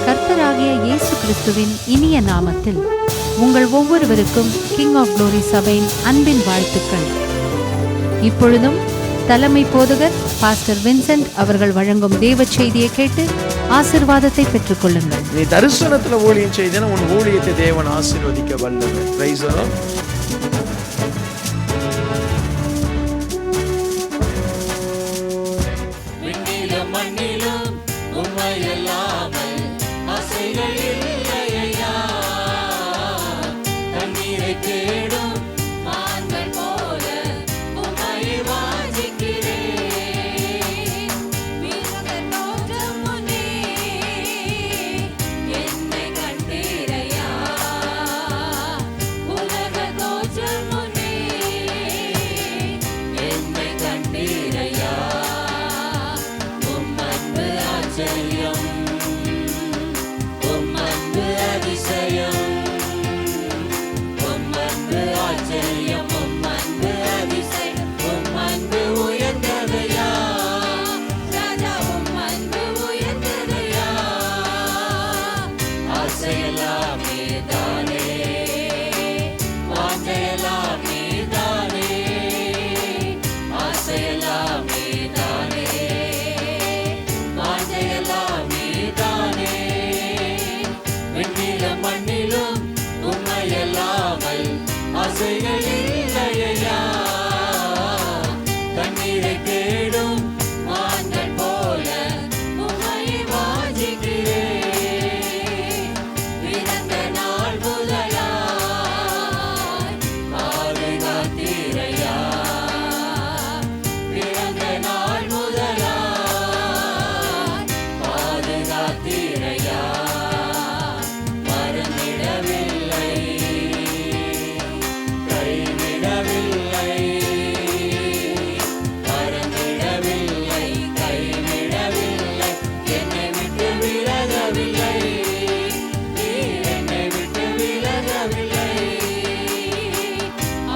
கர்த்தராகிய இயேசு கிறிஸ்துவின் இனிய நாமத்தில் உங்கள் ஒவ்வொருவருக்கும் கிங் ஆஃப் குளோரி சபையின் அன்பின் வாழ்த்துக்கள். இப்பொழுதும் தலைமை போதகர் பாஸ்டர் வின்சென்ட் அவர்கள் வழங்கும் தேவ செய்தியை கேட்டு ஆசீர்வாதத்தை பெற்றுக் கொள்ளுங்கள். நீ தரிசனத்துல ஊழியம் செய்தனா உன் ஊழியத்தை தேவன் ஆசீர்வதிக்க வல்லவர். Price the Lord. விண்ணிலும் மண்ணிலும் உம்மை இல்லாமல் ஆசைகள் இல்லையா. தண்ணீரை தேடும் மான்கள் போல உம்மை வாஞ்சிக்கிறேன். வீரர்கள் தோற்றம் முன்னே என்னை கண்டீரையா. உலக தோற்றம் முன்னே என்னை கண்டீரையா. ஆச்சரியம் உம் அன்பு அதிசயம். உம் அன்பு ஆச்சரியம் உம் அன்பு அதிசயம். உம் அன்பு உயர்ந்ததையா ராஜா. உம் அன்பு உயர்ந்ததையா. ஆசையெல்லாம் நீதானே, வாஞ்சையெல்லாம் நீதானே. ஆசையெல்லாம் நீதானே, விண்ணிலும் மண்ணிலும் உம்மை இல்லாமல் ஆசைகள் இல்லையா. தண்ணீரை தேடும் மான்கள் போல உம்மை வாஞ்சிக்கிறேன். பிறந்த நாள் முதலாய் பாதுகாத்தீரையா. பிறந்த நாள் முதலாய் பாதுகாத்தீரையா.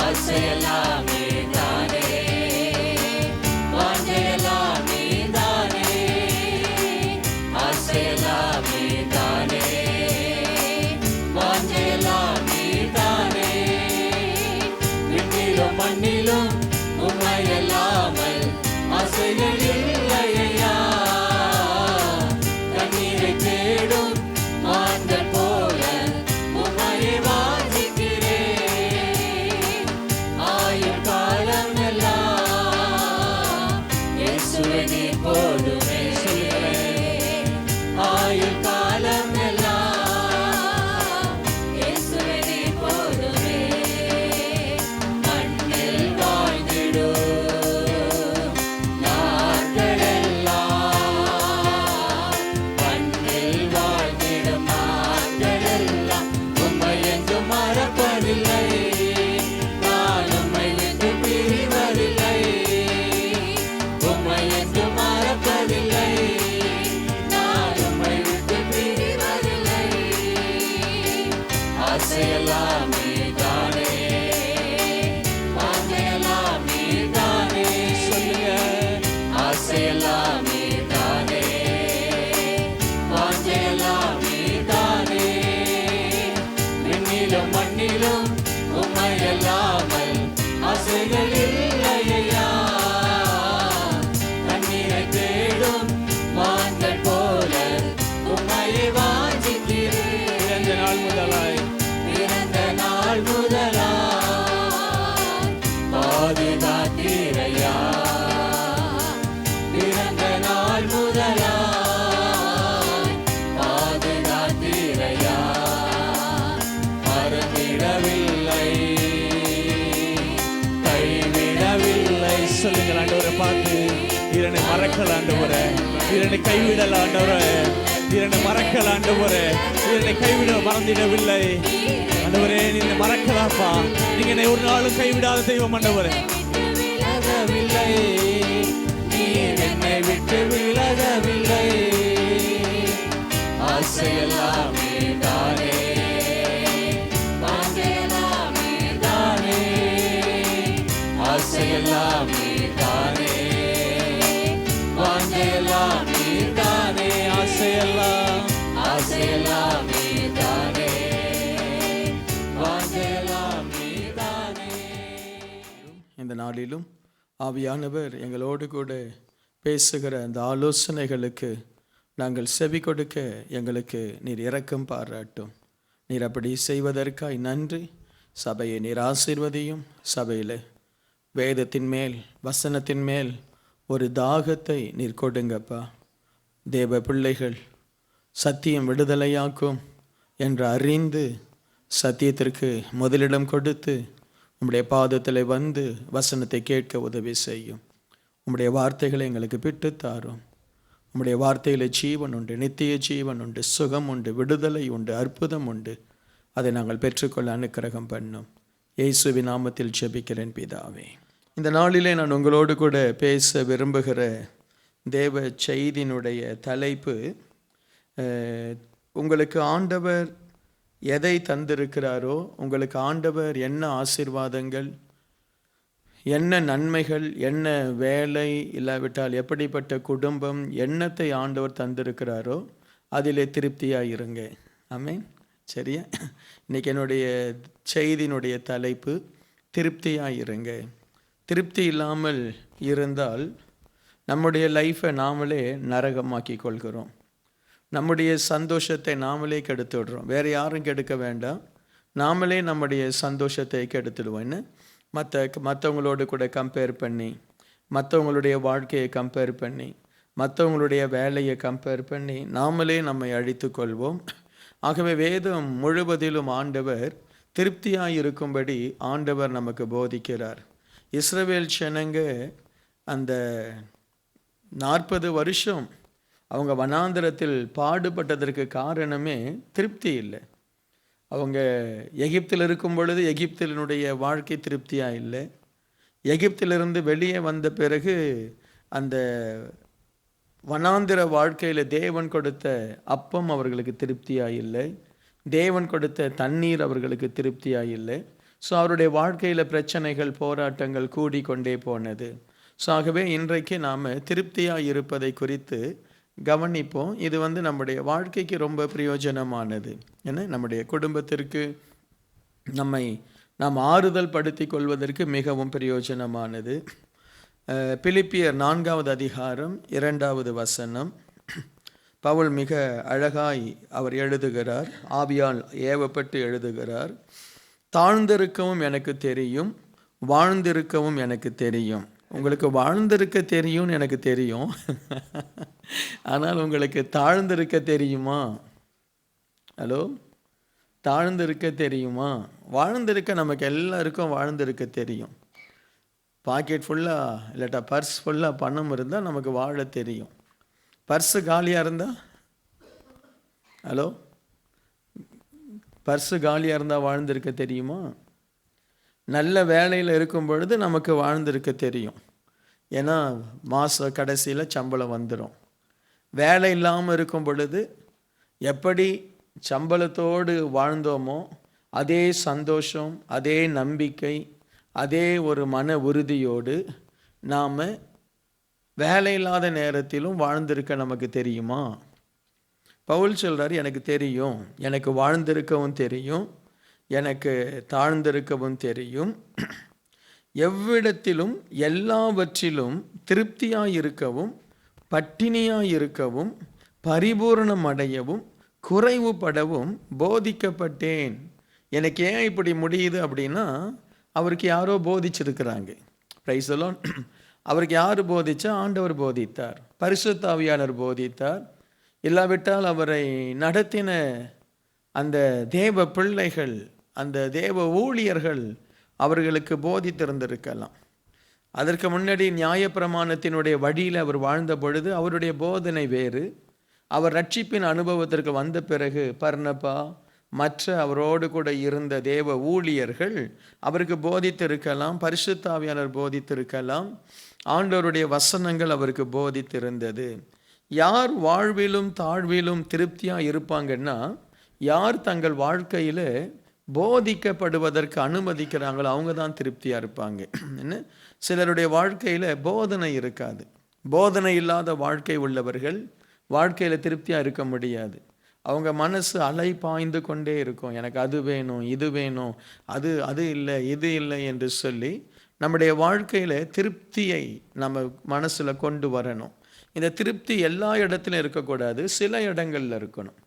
ஆசையெல்லாம் நீதானே, வாஞ்சையெல்லாம் நீதானே. ஆசையெல்லாம் நீதானே, வாஞ்சையெல்லாம் நீதானே. விண்ணிலும் மண்ணிலும் உம்மை இல்லாமல் ஆசைகள் இல்லையா. தண்ணீரை தேடும் மான்கள் போல உம்மை வாஞ்சிக்கிறேன். ஆயுள் காலம் எல்லாம் இயேசுவே நீர் போதுமே. ஆயுள் காலம் எல்லாம் இயேசுவே நீர் போதுமே. மண்ணில் வாழ்ந்திடும் நாட்களெல்லாம், மண்ணில் வாழ்ந்திடும் நாட்களெல்லாம் உம்மை என்றும் மறப்பதில்லை. நான் உம்மை விட்டு பிரிவதில்லை. உம்மை என்றும் மறப்பதில்லை. நான் உம்மை விட்டு பிரிவதில்லை. ஆசையெல்லாம் நீதானே, வாஞ்சையெல்லாம் நீதானே. சொல்லுங்க. ஆசையெல்லாம் நீதானே, வாஞ்சையெல்லாம் நீதானே. விண்ணிலும் மண்ணிலும் உம்மை இல்லாமல் ஆசைகள் இல்லையா. தண்ணீரை தேடும் மான்கள் போல உம்மை வாஞ்சிக்கிறேன். பிறந்த நாள் முதலாய், பிறந்த நாள் முதலாய் பாதுகாத்தீரையா. பிறந்த நாள் முதலாய் பாதுகாத்தீரையா. மறந்திடவில்லை, கைவிடவில்லை. சொல்லுங்கள் ஆண்டவரை பார்த்து, என்னை மறக்கல ஆண்டவரே, என்னை கைவிடல ஆண்டவரே, என்னை மறக்கல ஆண்டவரே, என்னை கைவிட மறந்திடவில்லை ஆண்டவரே. நீங்க மறக்கலாப்பா, நீங்க என்னை ஒரு நாளும் கைவிடாத தெய்வம் ஆண்டவரே. விலகவில்லை, நீர் என்னை விட்டு விலகவில்லை. ஆசையெல்லாம் நீதானே, வாஞ்சையெல்லாம் நீதானே. ஆசையெல்லாம் நீதானே, வாஞ்சையெல்லாம் இந்த நாளிலும் ஆவியானவர் எங்களோடு கூட பேசுகிற அந்த ஆலோசனைகளுக்கு நாங்கள் செவி கொடுக்க எங்களுக்கு நீர் இரக்கம் பாராட்டும். நீர் அப்படி செய்வதற்காய் நன்றி. சபையை நீர் ஆசீர்வதியும். சபையில் வேதத்தின் மேல் வசனத்தின் மேல் ஒரு தாகத்தை நீர் கொடுங்கப்பா. தேவ பிள்ளைகள் சத்தியம் விடுதலையாக்கும் என்று அறிந்து சத்தியத்திற்கு முதலிடம் கொடுத்து உம்முடைய பாதத்தில் வந்து வசனத்தை கேட்க உதவி செய்யும். உம்முடைய வார்த்தைகளை எங்களுக்கு பிட்டு தாரும். உம்முடைய வார்த்தையில் ஜீவன் உண்டு, நித்திய ஜீவன் உண்டு, சுகம் உண்டு, விடுதலை உண்டு, அற்புதம் உண்டு. அதை நாங்கள் பெற்றுக்கொள்ள அனுக்கிரகம் பண்ணும். இயேசுவின் நாமத்தில் ஜெபிக்கிறேன் பிதாவே. இந்த நாளிலே நான் உங்களோடு கூட பேச விரும்புகிற தேவ செய்தியினுடைய தலைப்பு, உங்களுக்கு ஆண்டவர் எதை தந்திருக்கிறாரோ, உங்களுக்கு ஆண்டவர் என்ன ஆசீர்வாதங்கள், என்ன நன்மைகள், என்ன வேலை, இல்லாவிட்டால் எப்படிப்பட்ட குடும்பம், எண்ணத்தை ஆண்டவர் தந்திருக்கிறாரோ அதிலே திருப்தியாக இருங்க. ஆமென். சரியா? இன்றைக்கி என்னுடைய செய்தியினுடைய தலைப்பு திருப்தியாக இருங்க. திருப்தி இல்லாமல் இருந்தால் நம்முடைய லைஃப்பை நாமளே நரகமாக்கி கொள்கிறோம். நம்முடைய சந்தோஷத்தை நாமளே கெடுத்து விடுறோம். வேறு யாரும் கெடுக்க வேண்டாம், நாமளே நம்முடைய சந்தோஷத்தை கெடுத்துடுவோம். என்ன மற்றவங்களோடு கூட கம்பேர் பண்ணி, மற்றவங்களுடைய வாழ்க்கையை கம்பேர் பண்ணி, மற்றவங்களுடைய வேலையை கம்பேர் பண்ணி நாமளே நம்மை அழித்து கொள்வோம். ஆகவே வேதம் முழுவதிலும் ஆண்டவர் திருப்தியாக இருக்கும்படி ஆண்டவர் நமக்கு போதிக்கிறார். இஸ்ரவேல் ஜனங்க அந்த 40 வருஷம் அவங்க வனாந்தரத்தில் பாடுபட்டதற்கு காரணமே திருப்தி இல்லை. அவங்க எகிப்தில் இருக்கும் பொழுது எகிப்தினுடைய வாழ்க்கை திருப்தியாக இல்லை. எகிப்திலிருந்து வெளியே வந்த பிறகு அந்த வனாந்திர வாழ்க்கையில் தேவன் கொடுத்த அப்பம் அவர்களுக்கு திருப்தியாக இல்லை. தேவன் கொடுத்த தண்ணீர் அவர்களுக்கு திருப்தியாக இல்லை. ஸோ அவருடைய வாழ்க்கையில் பிரச்சனைகள், போராட்டங்கள் கூடிக்கொண்டே போனது. ஸோ ஆகவே இன்றைக்கு நாம் திருப்தியாக இருப்பதை குறித்து கவனிப்போம். இது நம்முடைய வாழ்க்கைக்கு ரொம்ப பிரயோஜனமானது. ஏன்னா நம்முடைய குடும்பத்திற்கு நாம் ஆறுதல் படுத்தி கொள்வதற்கு மிகவும் பிரயோஜனமானது. பிலிப்பியர் 4வது அதிகாரம் 2வது வசனம். பவுல் மிக அழகாய் அவர் எழுதுகிறார், ஆவியால் ஏவப்பட்டு எழுதுகிறார். தாழ்ந்திருக்கவும் எனக்கு தெரியும், வாழ்ந்திருக்கவும் எனக்கு தெரியும். உங்களுக்கு வாழ்ந்திருக்க தெரியும்னு எனக்கு தெரியும், ஆனால் உங்களுக்கு தாழ்ந்திருக்க தெரியுமா? ஹலோ, தாழ்ந்திருக்க தெரியுமா? வாழ்ந்திருக்க நமக்கு எல்லாருக்கும் வாழ்ந்திருக்க தெரியும். பாக்கெட் ஃபுல்லாக இல்லாட்டா பர்ஸ் ஃபுல்லாக பணம் இருந்தால் நமக்கு வாழ தெரியும். பர்ஸு காலியாக இருந்தால், ஹலோ, பர்ஸு காலியாக இருந்தால் வாழ்ந்திருக்க தெரியுமா? நல்ல வேலையில் இருக்கும் பொழுது நமக்கு வாழ்ந்திருக்க தெரியும். ஏன்னா மாத கடைசியில் சம்பளம் வந்துடும். வேலை இல்லாமல் இருக்கும் பொழுது எப்படி சம்பளத்தோடு வாழ்ந்தோமோ அதே சந்தோஷம், அதே நம்பிக்கை, அதே ஒரு மன உறுதியோடு நாம் வேலை இல்லாத நேரத்திலும் வாழ்ந்திருக்க நமக்கு தெரியுமா? பவுல் சொல்கிறார், எனக்கு தெரியும், எனக்கு வாழ்ந்திருக்கவும் தெரியும், எனக்கு தாழ்ந்திருக்கவும் தெரியும். எவ்விடத்திலும் எல்லாவற்றிலும் திருப்தியாய் இருக்கவும், பட்டினியாய் இருக்கவும், பரிபூரணம் அடையவும், குறைவுபடவும் போதிக்கப்பட்டேன். எனக்கு ஏன் இப்படி முடியுது அப்படின்னா, அவருக்கு யாரோ போதிச்சிருக்கிறாங்க. Price the Lord. அவருக்கு யார் போதிச்சா? ஆண்டவர் போதித்தார், பரிசுத்த ஆவியானவர் போதித்தார். இல்லாவிட்டால் அவரை நடத்தின அந்த தேவ பிள்ளைகள், அந்த தேவ ஊழியர்கள் அவர்களுக்கு போதித்திருந்திருக்கலாம். அதற்கு முன்னாடி நியாயப்பிரமாணத்தினுடைய வழியில் அவர் வாழ்ந்த பொழுது அவருடைய போதனை வேறு. அவர் ரட்சிப்பின் அனுபவத்திற்கு வந்த பிறகு பர்னபா, மற்ற அவரோடு கூட இருந்த தேவ ஊழியர்கள் அவருக்கு போதித்திருக்கலாம், பரிசுத்த ஆவியானவர் போதித்திருக்கலாம், ஆண்டவருடைய வசனங்கள் அவருக்கு போதித்திருந்தது. யார் வாழ்விலும் தாழ்விலும் திருப்தியாக இருப்பாங்கன்னா, யார் தங்கள் வாழ்க்கையில் போதிக்கப்படுவதற்கு அனுமதிக்கிறாங்களோ அவங்க தான் திருப்தியாக இருப்பாங்க. என்ன, சிலருடைய வாழ்க்கையில் போதனை இருக்காது. போதனை இல்லாத வாழ்க்கை உள்ளவர்கள் வாழ்க்கையில் திருப்தியாக இருக்க முடியாது. அவங்க மனசு அலை பாய்ந்து கொண்டே இருக்கும். எனக்கு அது வேணும், இது வேணும், அது இல்லை, இது இல்லை என்று சொல்லி நம்முடைய வாழ்க்கையில் திருப்தியை நம்ம மனசில் கொண்டு வரணும். இந்த திருப்தி எல்லா இடத்துலையும் இருக்கக்கூடாது, சில இடங்களில் இருக்கணும்.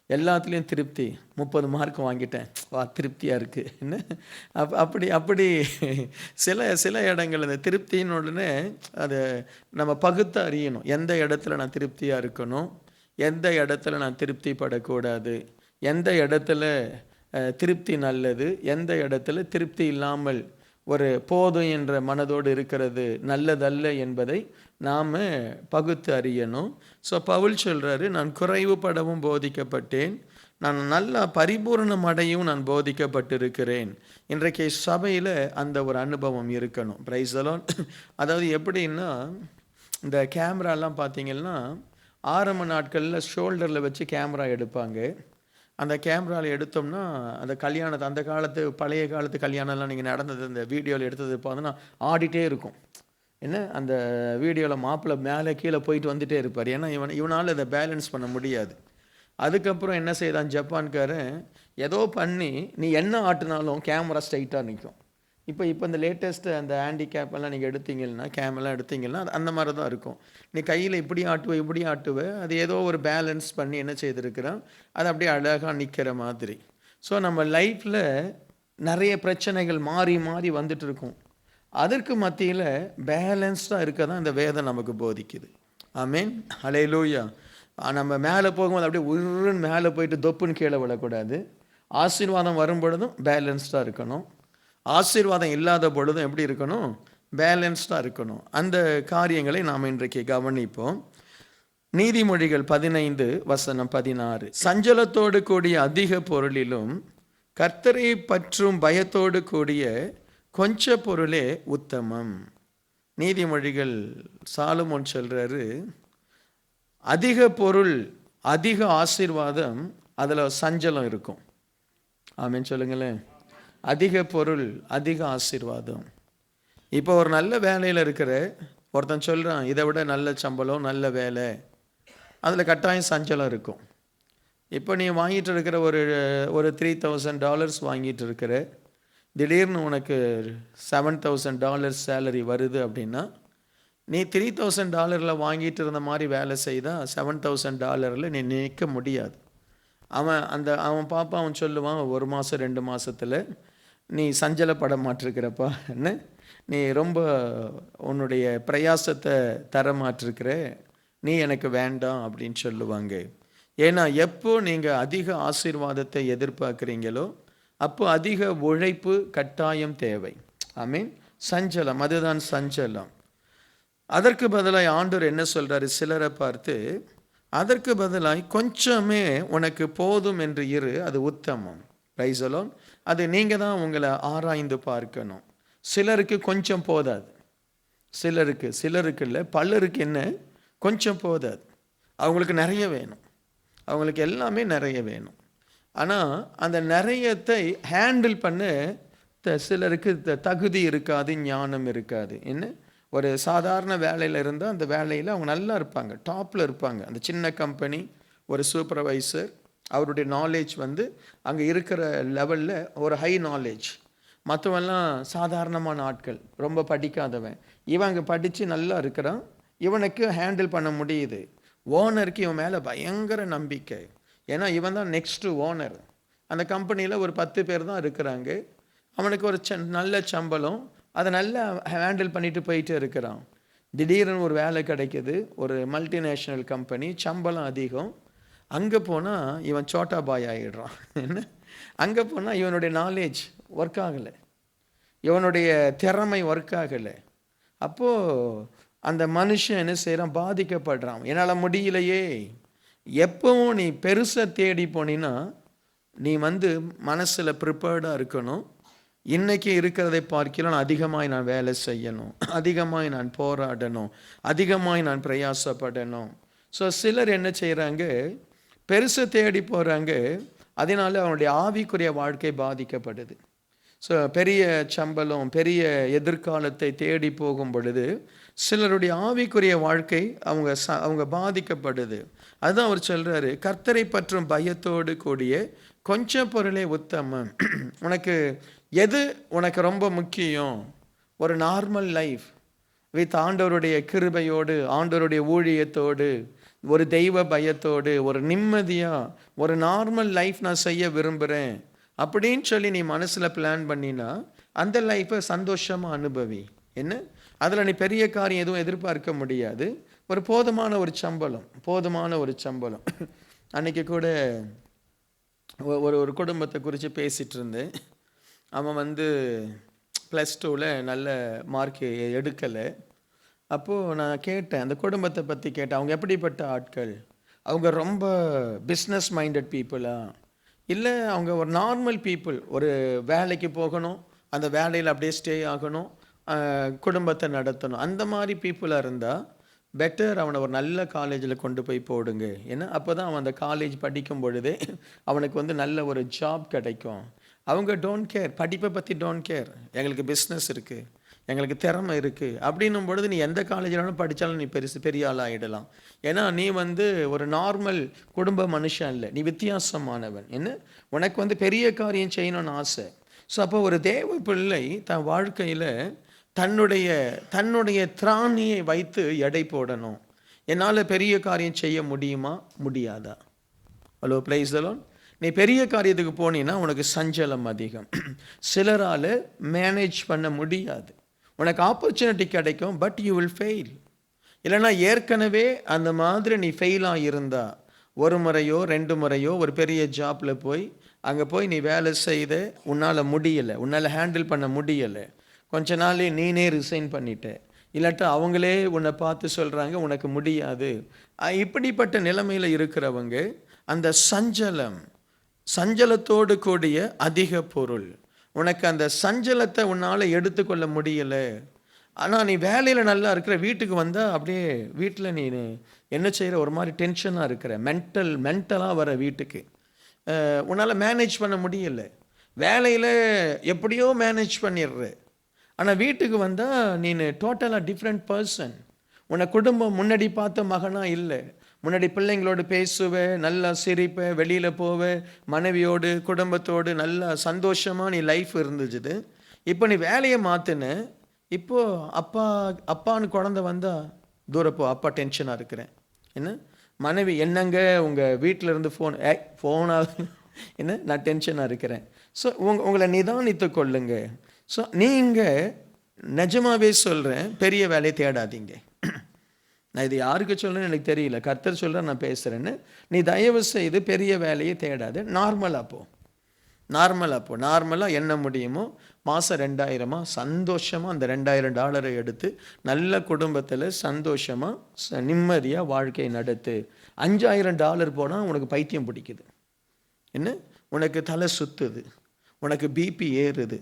எல்லாத்துலேயும் திருப்தி, 30 மார்க் வாங்கிட்டேன், வா திருப்தியாக இருக்குது என்ன, அப்படி சில இடங்கள் இந்த திருப்தின்னு உடனே அதை நம்ம பகுத்து அறியணும். எந்த இடத்துல நான் திருப்தியாக இருக்கணும், எந்த இடத்துல நான் திருப்திப்படக்கூடாது, எந்த இடத்துல திருப்தி நல்லது, எந்த இடத்துல திருப்தி இல்லாமல் ஒரு போதும் என்ற மனதோடு இருக்கிறது நல்லதல்ல என்பதை நாம் பகுத்து அறியணும். ஸோ பவுல் சொல்கிறாரு, நான் குறைவுபடவும் போதிக்கப்பட்டேன், நான் நல்லா பரிபூர்ணம் அடையும் நான் போதிக்கப்பட்டிருக்கிறேன். இன்றைக்கு சபையில் அந்த ஒரு அனுபவம் இருக்கணும். Price the Lord. அதாவது எப்படின்னா, இந்த கேமராலாம் பார்த்தீங்கன்னா ஆரம்ப நாட்களில் ஷோல்டரில் வச்சு கேமரா எடுப்பாங்க. அந்த கேமராவில் எடுத்தோம்னா அந்த கல்யாணத்தை, அந்த காலத்து பழைய காலத்து கல்யாணம்லாம் நீங்கள் நடந்தது இந்த வீடியோவில் எடுத்தது பார்த்தோன்னா ஆடிட்டே இருக்கும். என்ன, அந்த வீடியோவில் மாப்பிள்ளை மேலே கீழே போயிட்டு வந்துட்டே இருப்பார். ஏன்னா இவனால் அதை பேலன்ஸ் பண்ண முடியாது. அதுக்கப்புறம் என்ன செய்தான் ஜப்பான்காரன், ஏதோ பண்ணி நீ என்ன ஆட்டினாலும் கேமரா ஸ்ட்ரைட்டாக நிற்கும். இப்போ இந்த லேட்டஸ்ட்டு அந்த ஹேண்டிகேப் எல்லாம் நீங்கள் எடுத்தீங்கன்னா, கேமெல்லாம் எடுத்தீங்கன்னா அந்த மாதிரி தான் இருக்கும். நீ கையில் இப்படி ஆட்டுவ, அது ஏதோ ஒரு பேலன்ஸ் பண்ணி என்ன செய்திருக்கிறான், அது அப்படியே அழகாக நிற்கிற மாதிரி. ஸோ நம்ம லைஃப்பில் நிறைய பிரச்சனைகள் மாறி மாறி வந்துட்டு இருக்கும். அதற்கு மத்தியில் பேலன்ஸ்டாக இருக்க தான் இந்த வேதம் நமக்கு போதிக்குது. ஆமேன், ஹல்லேலூயா. நம்ம மேலே போகும்போது அப்படியே உருன்னு மேலே போயிட்டு தொப்புன்னு கீழே விடக்கூடாது. ஆசீர்வாதம் வரும் பொழுதும் பேலன்ஸ்டாக இருக்கணும், ஆசீர்வாதம் இல்லாத பொழுதும் எப்படி இருக்கணும், பேலன்ஸ்டாக இருக்கணும். அந்த காரியங்களை நாம் இன்றைக்கு கவனிப்போம். நீதிமொழிகள் 15:16, சஞ்சலத்தோடு கூடிய அதிக பொருளிலும் கர்த்தரை பற்றும் பயத்தோடு கூடிய கொஞ்ச பொருளே உத்தமம். நீதிமொழிகள் சாலமோன் சொல்றாரு, அதிக பொருள் அதிக ஆசீர்வாதம், அதில் சஞ்சலம் இருக்கும். ஆமேன் சொல்லுங்களேன். அதிக பொருள் அதிக ஆசீர்வாதம். இப்போ ஒரு நல்ல வேலையில் இருக்கிற ஒருத்தன் சொல்கிறான், இதை விட நல்ல சம்பளம் நல்ல வேலை, அதில் கட்டாயம் சஞ்சலம் இருக்கும். இப்போ நீ வாங்கிட்டு இருக்கிற ஒரு $3,000 வாங்கிட்டு இருக்கிற, திடீர்னு உனக்கு $7,000 சேலரி வருது அப்படின்னா, நீ $3,000 வாங்கிட்டு இருந்த மாதிரி வேலை செய்தால் $7,000 நீ நிற்க முடியாது. அவன் பாப்பா அவன் சொல்லுவான், 1 மாதம் 2 மாதத்தில் நீ சஞ்சலப்பட மாட்டிருக்கிறப்பா, என்ன நீ ரொம்ப உன்னுடைய பிரயாசத்தை தர மாட்டிருக்கிற, நீ எனக்கு வேண்டாம் அப்படின்னு சொல்லுவாங்க. ஏன்னா எப்போ நீங்கள் அதிக ஆசீர்வாதத்தை எதிர்பார்க்குறீங்களோ அப்போ அதிக உழைப்பு கட்டாயம் தேவை. ஆமீன். சஞ்சலம், அதுதான் சஞ்சலம். அதற்கு பதிலாக ஆண்டவர் என்ன சொல்கிறாரு, சிலரை பார்த்து, அதற்கு பதிலாக கொஞ்சமே உனக்கு போதும் என்று இரு, அது உத்தமம். Price the Lord. அது நீங்கள் தான் உங்களை ஆராய்ந்து பார்க்கணும். சிலருக்கு கொஞ்சம் போதாது, சிலருக்கு இல்லை பலருக்கு என்ன கொஞ்சம் போதாது, அவங்களுக்கு நிறைய வேணும், அவங்களுக்கு எல்லாமே நிறைய வேணும். ஆனால் அந்த நிறையத்தை ஹேண்டில் பண்ண சிலருக்கு தகுதி இருக்காது, ஞானம் இருக்காது. என்ன, ஒரு சாதாரண வேலையில் இருந்தால் அந்த வேலையில் அவங்க நல்லா இருப்பாங்க, டாப்பில் இருப்பாங்க. அந்த சின்ன கம்பெனி, ஒரு சூப்பர்வைசர், அவருடைய நாலேஜ் அங்கே இருக்கிற லெவலில் ஒரு ஹை நாலேஜ். மற்றவெல்லாம் சாதாரணமான ஆட்கள், ரொம்ப படிக்காதவன். இவன் அங்கே படித்து நல்லா இருக்கிறான், இவனுக்கு ஹேண்டில் பண்ண முடியுது. ஓனருக்கு இவன் மேலே பயங்கர நம்பிக்கை. ஏன்னா இவன் தான் நெக்ஸ்ட்டு ஓனர். அந்த கம்பெனியில் ஒரு 10 பேர் தான் இருக்கிறாங்க. அவனுக்கு ஒரு நல்ல சம்பளம், அதை நல்லா ஹேண்டில் பண்ணிட்டு போயிட்டே இருக்கிறான். திடீர்னு ஒரு வேலை கிடைக்கிது, ஒரு மல்டிநேஷ்னல் கம்பெனி, சம்பளம் அதிகம். அங்கே போனால் இவன் சோட்டா பாய் ஆகிடுறான். என்ன, அங்கே போனால் இவனுடைய நாலேஜ் ஒர்க் ஆகலை, இவனுடைய திறமை ஒர்க் ஆகலை. அப்போது அந்த மனுஷன் என்ன செய்கிறான், பாதிக்கப்படுறான். என்னால் முடியலையே. எப்பவும் நீ பெருசை தேடி போனீன்னா நீ மனசில் ப்ரிப்பேர்டாக இருக்கணும். இன்றைக்கி இருக்கிறதை பார்க்கலாம் அதிகமாய் நான் வேலை செய்யணும், அதிகமாய் நான் போராடணும், அதிகமாய் நான் பிரயாசப்படணும். ஸோ சிலர் என்ன செய்கிறாங்க, பெருசை தேடி போகிறாங்க, அதனால அவனுடைய ஆவிக்குரிய வாழ்க்கை பாதிக்கப்படுது. ஸோ பெரிய சம்பளம், பெரிய எதிர்காலத்தை தேடி போகும் பொழுது சிலருடைய ஆவிக்குரிய வாழ்க்கை அவங்க பாதிக்கப்படுது. அதுதான் அவர் சொல்கிறாரு, கர்த்தரை பற்றும் பயத்தோடு கூடிய கொஞ்சம் பொருளே உத்தமம். உனக்கு எது உனக்கு ரொம்ப முக்கியம், ஒரு நார்மல் லைஃப் வித் ஆண்டவருடைய கிருபையோடு, ஆண்டவருடைய ஊழியத்தோடு, ஒரு தெய்வ பயத்தோடு, ஒரு நிம்மதியாக ஒரு நார்மல் லைஃப் நான் செய்ய விரும்புகிறேன் அப்படின்னு சொல்லி நீ மனசில் பிளான் பண்ணினா அந்த லைஃப்பை சந்தோஷமாக அனுபவி. என்ன, அதில் நீ பெரிய காரியம் எதுவும் எதிர்பார்க்க முடியாது. ஒரு போதுமான ஒரு சம்பளம். அன்றைக்கி கூட ஒரு குடும்பத்தை குறித்து பேசிகிட்டு இருந்தேன். அவன் +2ல் நல்ல மார்க் எடுக்கலை. அப்போது நான் கேட்டேன், அந்த குடும்பத்தை பற்றி கேட்டேன். அவங்க எப்படிப்பட்ட ஆட்கள்? அவங்க ரொம்ப பிஸ்னஸ் மைண்டட் பீப்புளா, இல்லை அவங்க ஒரு நார்மல் பீப்புள், ஒரு வேலைக்கு போகணும், அந்த வேலையில் அப்படியே ஸ்டே ஆகணும், குடும்பத்தை நடத்தணும், அந்த மாதிரி பீப்புளாக இருந்தால் பெட்டர் அவனை ஒரு நல்ல காலேஜில் கொண்டு போய் போடுங்க. ஏன்னா அப்போ தான் அவன் அந்த காலேஜ் படிக்கும் பொழுதே அவனுக்கு நல்ல ஒரு ஜாப் கிடைக்கும். அவங்க டோன்ட் கேர், படிப்பை பற்றி டோன்ட் கேர், எங்களுக்கு பிஸ்னஸ் இருக்குது, எங்களுக்கு திறமை இருக்குது அப்படின்னும் பொழுது நீ எந்த காலேஜில் படித்தாலும் நீ பெரிய ஆள் ஆகிடலாம். ஏன்னா நீ ஒரு நார்மல் குடும்ப மனுஷன் இல்லை, நீ வித்தியாசமானவன். என்ன, உனக்கு பெரிய காரியம் செய்யணும்னு ஆசை. ஸோ அப்போ ஒரு தேவ பிள்ளை தன் வாழ்க்கையில் தன்னுடைய திராணியை வைத்து எடை போடணும். என்னால் பெரிய காரியம் செய்ய முடியுமா, முடியாதா? Hello, price the Lord. நீ பெரிய காரியத்துக்கு போனீன்னா உனக்கு சஞ்சலம் அதிகம். சிலரால் மேனேஜ் பண்ண முடியாது. உனக்கு ஆப்பர்ச்சுனிட்டி கிடைக்கும், பட் யூ வில் ஃபெயில். இல்லைனா ஏற்கனவே அந்த மாதிரி நீ ஃபெயிலாக இருந்தா, ஒரு முறையோ 2 முறையோ ஒரு பெரிய ஜாப்பில் போய் அங்கே போய் நீ வேலை செய்த, உன்னால் முடியலை, உன்னால் ஹேண்டில் பண்ண முடியலை, கொஞ்ச நாளே நீனே ரிசைன் பண்ணிட்ட, இல்லாட்டா அவங்களே உன்னை பார்த்து சொல்கிறாங்க உனக்கு முடியாது. இப்படிப்பட்ட நிலைமையில் இருக்கிறவங்க அந்த சஞ்சலத்தோடு கூடிய அதிக பொருள், உனக்கு அந்த சஞ்சலத்தை உன்னால் எடுத்துக்கொள்ள முடியலை. ஆனால் நீ வேலையில் நல்லா இருக்கிற, வீட்டுக்கு வந்தால் அப்படியே வீட்டில் நீ என்ன செய்கிற, ஒரு மாதிரி டென்ஷனாக இருக்கிற, மென்டலாக வர வீட்டுக்கு உன்னால் மேனேஜ் பண்ண முடியலை. வேலையில் எப்படியோ மேனேஜ் பண்ணிடுற, ஆனால் வீட்டுக்கு வந்தால் நீ டோட்டலாக டிஃப்ரெண்ட் பர்சன். உன்னை குடும்பம் முன்னாடி பார்த்த மகனாக இல்லை. முன்னாடி பிள்ளைங்களோடு பேசுவேன், நல்லா சிரிப்பேன், வெளியில் போவேன், மனைவியோடு குடும்பத்தோடு நல்லா சந்தோஷமாக நீ லைஃப் இருந்துச்சுது. இப்போ நீ வேலையை மாற்றின, இப்போது அப்பான்னு குழந்தை வந்தால் தூரப்போ, அப்பா டென்ஷனாக இருக்கிறேன். என்ன, மனைவி என்னங்க உங்கள் வீட்டில் இருந்து ஃபோனாக என்ன, நான் டென்ஷனாக இருக்கிறேன். ஸோ உங்களை நிதானித்து கொள்ளுங்க. ஸோ நீங்கள் நிஜமாகவே சொல்கிறேன், பெரிய வேலையை தேடாதீங்க. நான் இது யாருக்கு சொல்கிறேன்னு எனக்கு தெரியல, கர்த்தர் சொல்கிறேன், நான் பேசுகிறேன்னு. நீ தயவு செய்து பெரிய வேலையை தேடாது. நார்மலாக என்ன முடியுமோ, மாதம் 2000 சந்தோஷமாக அந்த $2000 எடுத்து நல்ல குடும்பத்தில் சந்தோஷமாக நிம்மதியாக வாழ்க்கை நடத்து. $5000 போனால் உனக்கு பைத்தியம் பிடிக்குது. என்ன, உனக்கு தலை சுற்றுது, உனக்கு பிபி ஏறுது,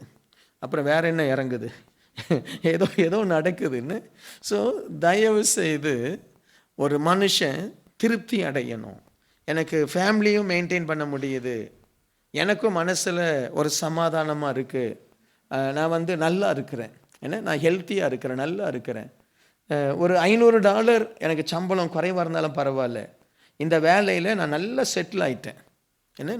அப்புறம் வேற என்ன இறங்குது, ஏதோ நடக்குதுன்னு. ஸோ தயவு செய்து ஒரு மனுஷன் திருப்தி அடையணும். எனக்கு ஃபேமிலியும் மெயின்டைன் பண்ண முடியுது, எனக்கும் மனசில் ஒரு சமாதானமாக இருக்குது, நான் நல்லா இருக்கிறேன், ஏன்னா நான் ஹெல்த்தியாக இருக்கிறேன், நல்லா இருக்கிறேன். ஒரு $500 எனக்கு சம்பளம் குறைவாக இருந்தாலும் பரவாயில்ல, இந்த வேலையில் நான் நல்லா செட்டில் ஆகிட்டேன்.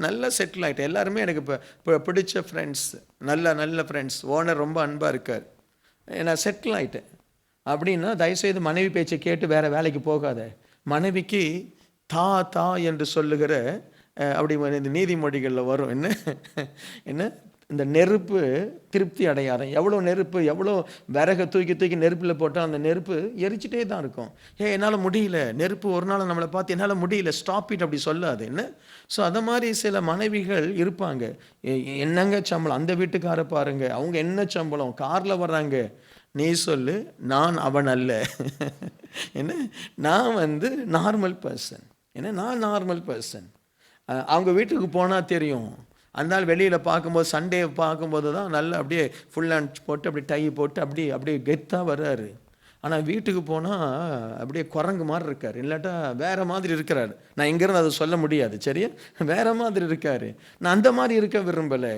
நல்லா செட்டில் ஆகிட்டேன். எல்லாருமே எனக்கு இப்போ பிடிச்ச ஃப்ரெண்ட்ஸ், நல்ல ஃப்ரெண்ட்ஸ், ஓனர் ரொம்ப அன்பாக இருக்கார், நான் செட்டில் ஆகிட்டேன் அப்படின்னா தயவுசெய்து மனைவி பேச்சை கேட்டு வேறு வேலைக்கு போகாத. மனைவிக்கு தா என்று சொல்லுகிற, அப்படி இந்த நீதிமொழிகளில் வரும், என்ன இந்த நெருப்பு திருப்தி அடையாத. எவ்வளோ நெருப்பு, எவ்வளோ விறகை தூக்கி நெருப்பில் போட்டால் அந்த நெருப்பு எரிச்சிட்டே தான் இருக்கும். என்னால் முடியல, நெருப்பு ஒரு நாள் நம்மளை பார்த்து என்னால் முடியல, ஸ்டாப் இட் அப்படி சொல்லாது. என்ன, ஸோ அதை மாதிரி சில மனைவிகள் இருப்பாங்க. என்னங்க சம்பளம், அந்த வீட்டுக்கார பாருங்க, அவங்க என்ன சம்பளம், காரில் வர்றாங்க. நீ சொல்லு, நான் அவன் அல்ல. என்ன, நான் நார்மல் பர்சன். நான் நார்மல் பர்சன். அவங்க வீட்டுக்கு போனால் தெரியும், அந்த நாள் வெளியில் பார்க்கும்போது, சண்டே பார்க்கும்போது தான் நல்லா அப்படியே ஃபுல் ஹேண்ட் போட்டு அப்படி டை போட்டு அப்படியே கெத்தாக வர்றாரு. ஆனால் வீட்டுக்கு போனால் அப்படியே குரங்கு மாதிரி இருக்கார், இல்லாட்டா வேறு மாதிரி இருக்கிறார். நான் இங்கேருந்து அதை சொல்ல முடியாது, சரியா, வேறு மாதிரி இருக்கார். நான் அந்த மாதிரி இருக்க விரும்பலை.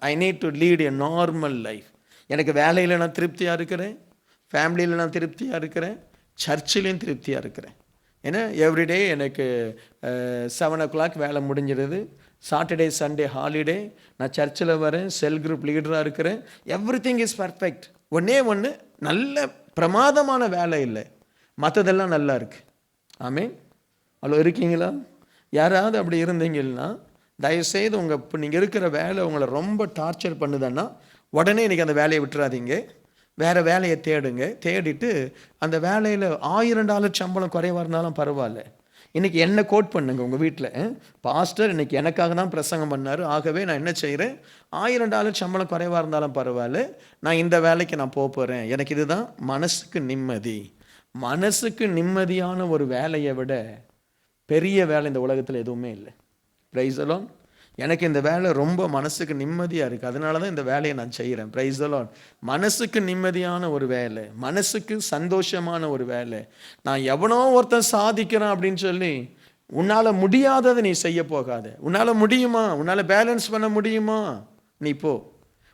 I need to lead a normal life. எனக்கு வேலையில் நான் திருப்தியாக இருக்கிறேன், ஃபேமிலியில் நான் திருப்தியாக இருக்கிறேன், சர்ச்சிலையும் திருப்தியாக இருக்கிறேன். ஏன்னா எவ்ரிடே எனக்கு 7 o'clock வேலை முடிஞ்சிடுது. சாட்டர்டே சண்டே ஹாலிடே, நான் சர்ச்சில் வரேன், செல் குரூப் லீடராக இருக்கிறேன். Every thing is perfect. ஒன்றே ஒன்று, நல்ல பிரமாதமான வேலை இல்லை, மற்றதெல்லாம் நல்லா இருக்குது. ஆமீன். அவ்வளோ இருக்கீங்களா? யாராவது அப்படி இருந்தீங்கன்னா தயவுசெய்து இப்போ நீங்கள் இருக்கிற வேலை உங்களை ரொம்ப டார்ச்சர் பண்ணுதுன்னா உடனே இன்றைக்கி அந்த வேலையை விட்டுறாதீங்க. வேறு வேலையை தேடுங்க. தேடிட்டு அந்த வேலையில் $1000 சம்பளம் குறைவாக இருந்தாலும் பரவாயில்ல, இன்றைக்கி என்ன கோட் பண்ணுங்க உங்கள் வீட்டில், பாஸ்டர் இன்றைக்கி எனக்காக தான் பிரசங்கம் பண்ணார், ஆகவே நான் என்ன செய்கிறேன், $1000 சம்பளம் குறைவாக இருந்தாலும் பரவாயில்ல, நான் இந்த வேலைக்கு நான் போகிறேன், எனக்கு இதுதான் மனசுக்கு நிம்மதி. மனசுக்கு நிம்மதியான ஒரு வேலையை விட பெரிய வேலை இந்த உலகத்தில் எதுவுமே இல்லை. Price the Lord. எனக்கு இந்த வேலை ரொம்ப மனசுக்கு நிம்மதியாக இருக்குது, அதனால தான் இந்த வேலையை நான் செய்கிறேன். Price the Lord. மனசுக்கு நிம்மதியான ஒரு வேலை, மனசுக்கு சந்தோஷமான ஒரு வேலை. நான் எவனோ ஒருத்தன் சாதிக்கிறான் அப்படின்னு சொல்லி உன்னால் முடியாததை நீ செய்ய போகாத. உன்னால் முடியுமா? உன்னால் பேலன்ஸ் பண்ண முடியுமா? நீ போ.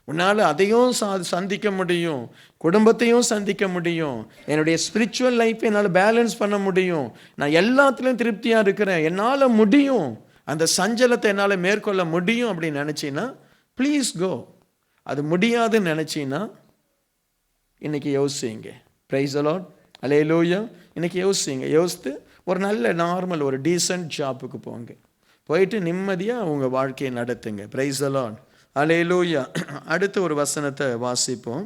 உன்னால் அதையும் சந்திக்க முடியும், குடும்பத்தையும் சந்திக்க முடியும், என்னுடைய ஸ்பிரிச்சுவல் லைஃப்பை என்னால் பேலன்ஸ் பண்ண முடியும், நான் எல்லாத்துலேயும் திருப்தியாக இருக்கிறேன், என்னால் முடியும், அந்த சஞ்சலத்தை என்னால் மேற்கொள்ள முடியும் அப்படின்னு நினச்சின்னா ப்ளீஸ் கோ. அது முடியாதுன்னு நினச்சின்னா இன்றைக்கி யோசிங்க. Praise the lord. அல்லேலூயா. இன்றைக்கி யோசித்து ஒரு நல்ல நார்மல் ஒரு டீசன்ட் ஜாப்புக்கு போங்க, போயிட்டு நிம்மதியாக உங்கள் வாழ்க்கையை நடத்துங்க. Praise the lord. அல்லேலூயா. அடுத்த ஒரு வசனத்தை வாசிப்போம்.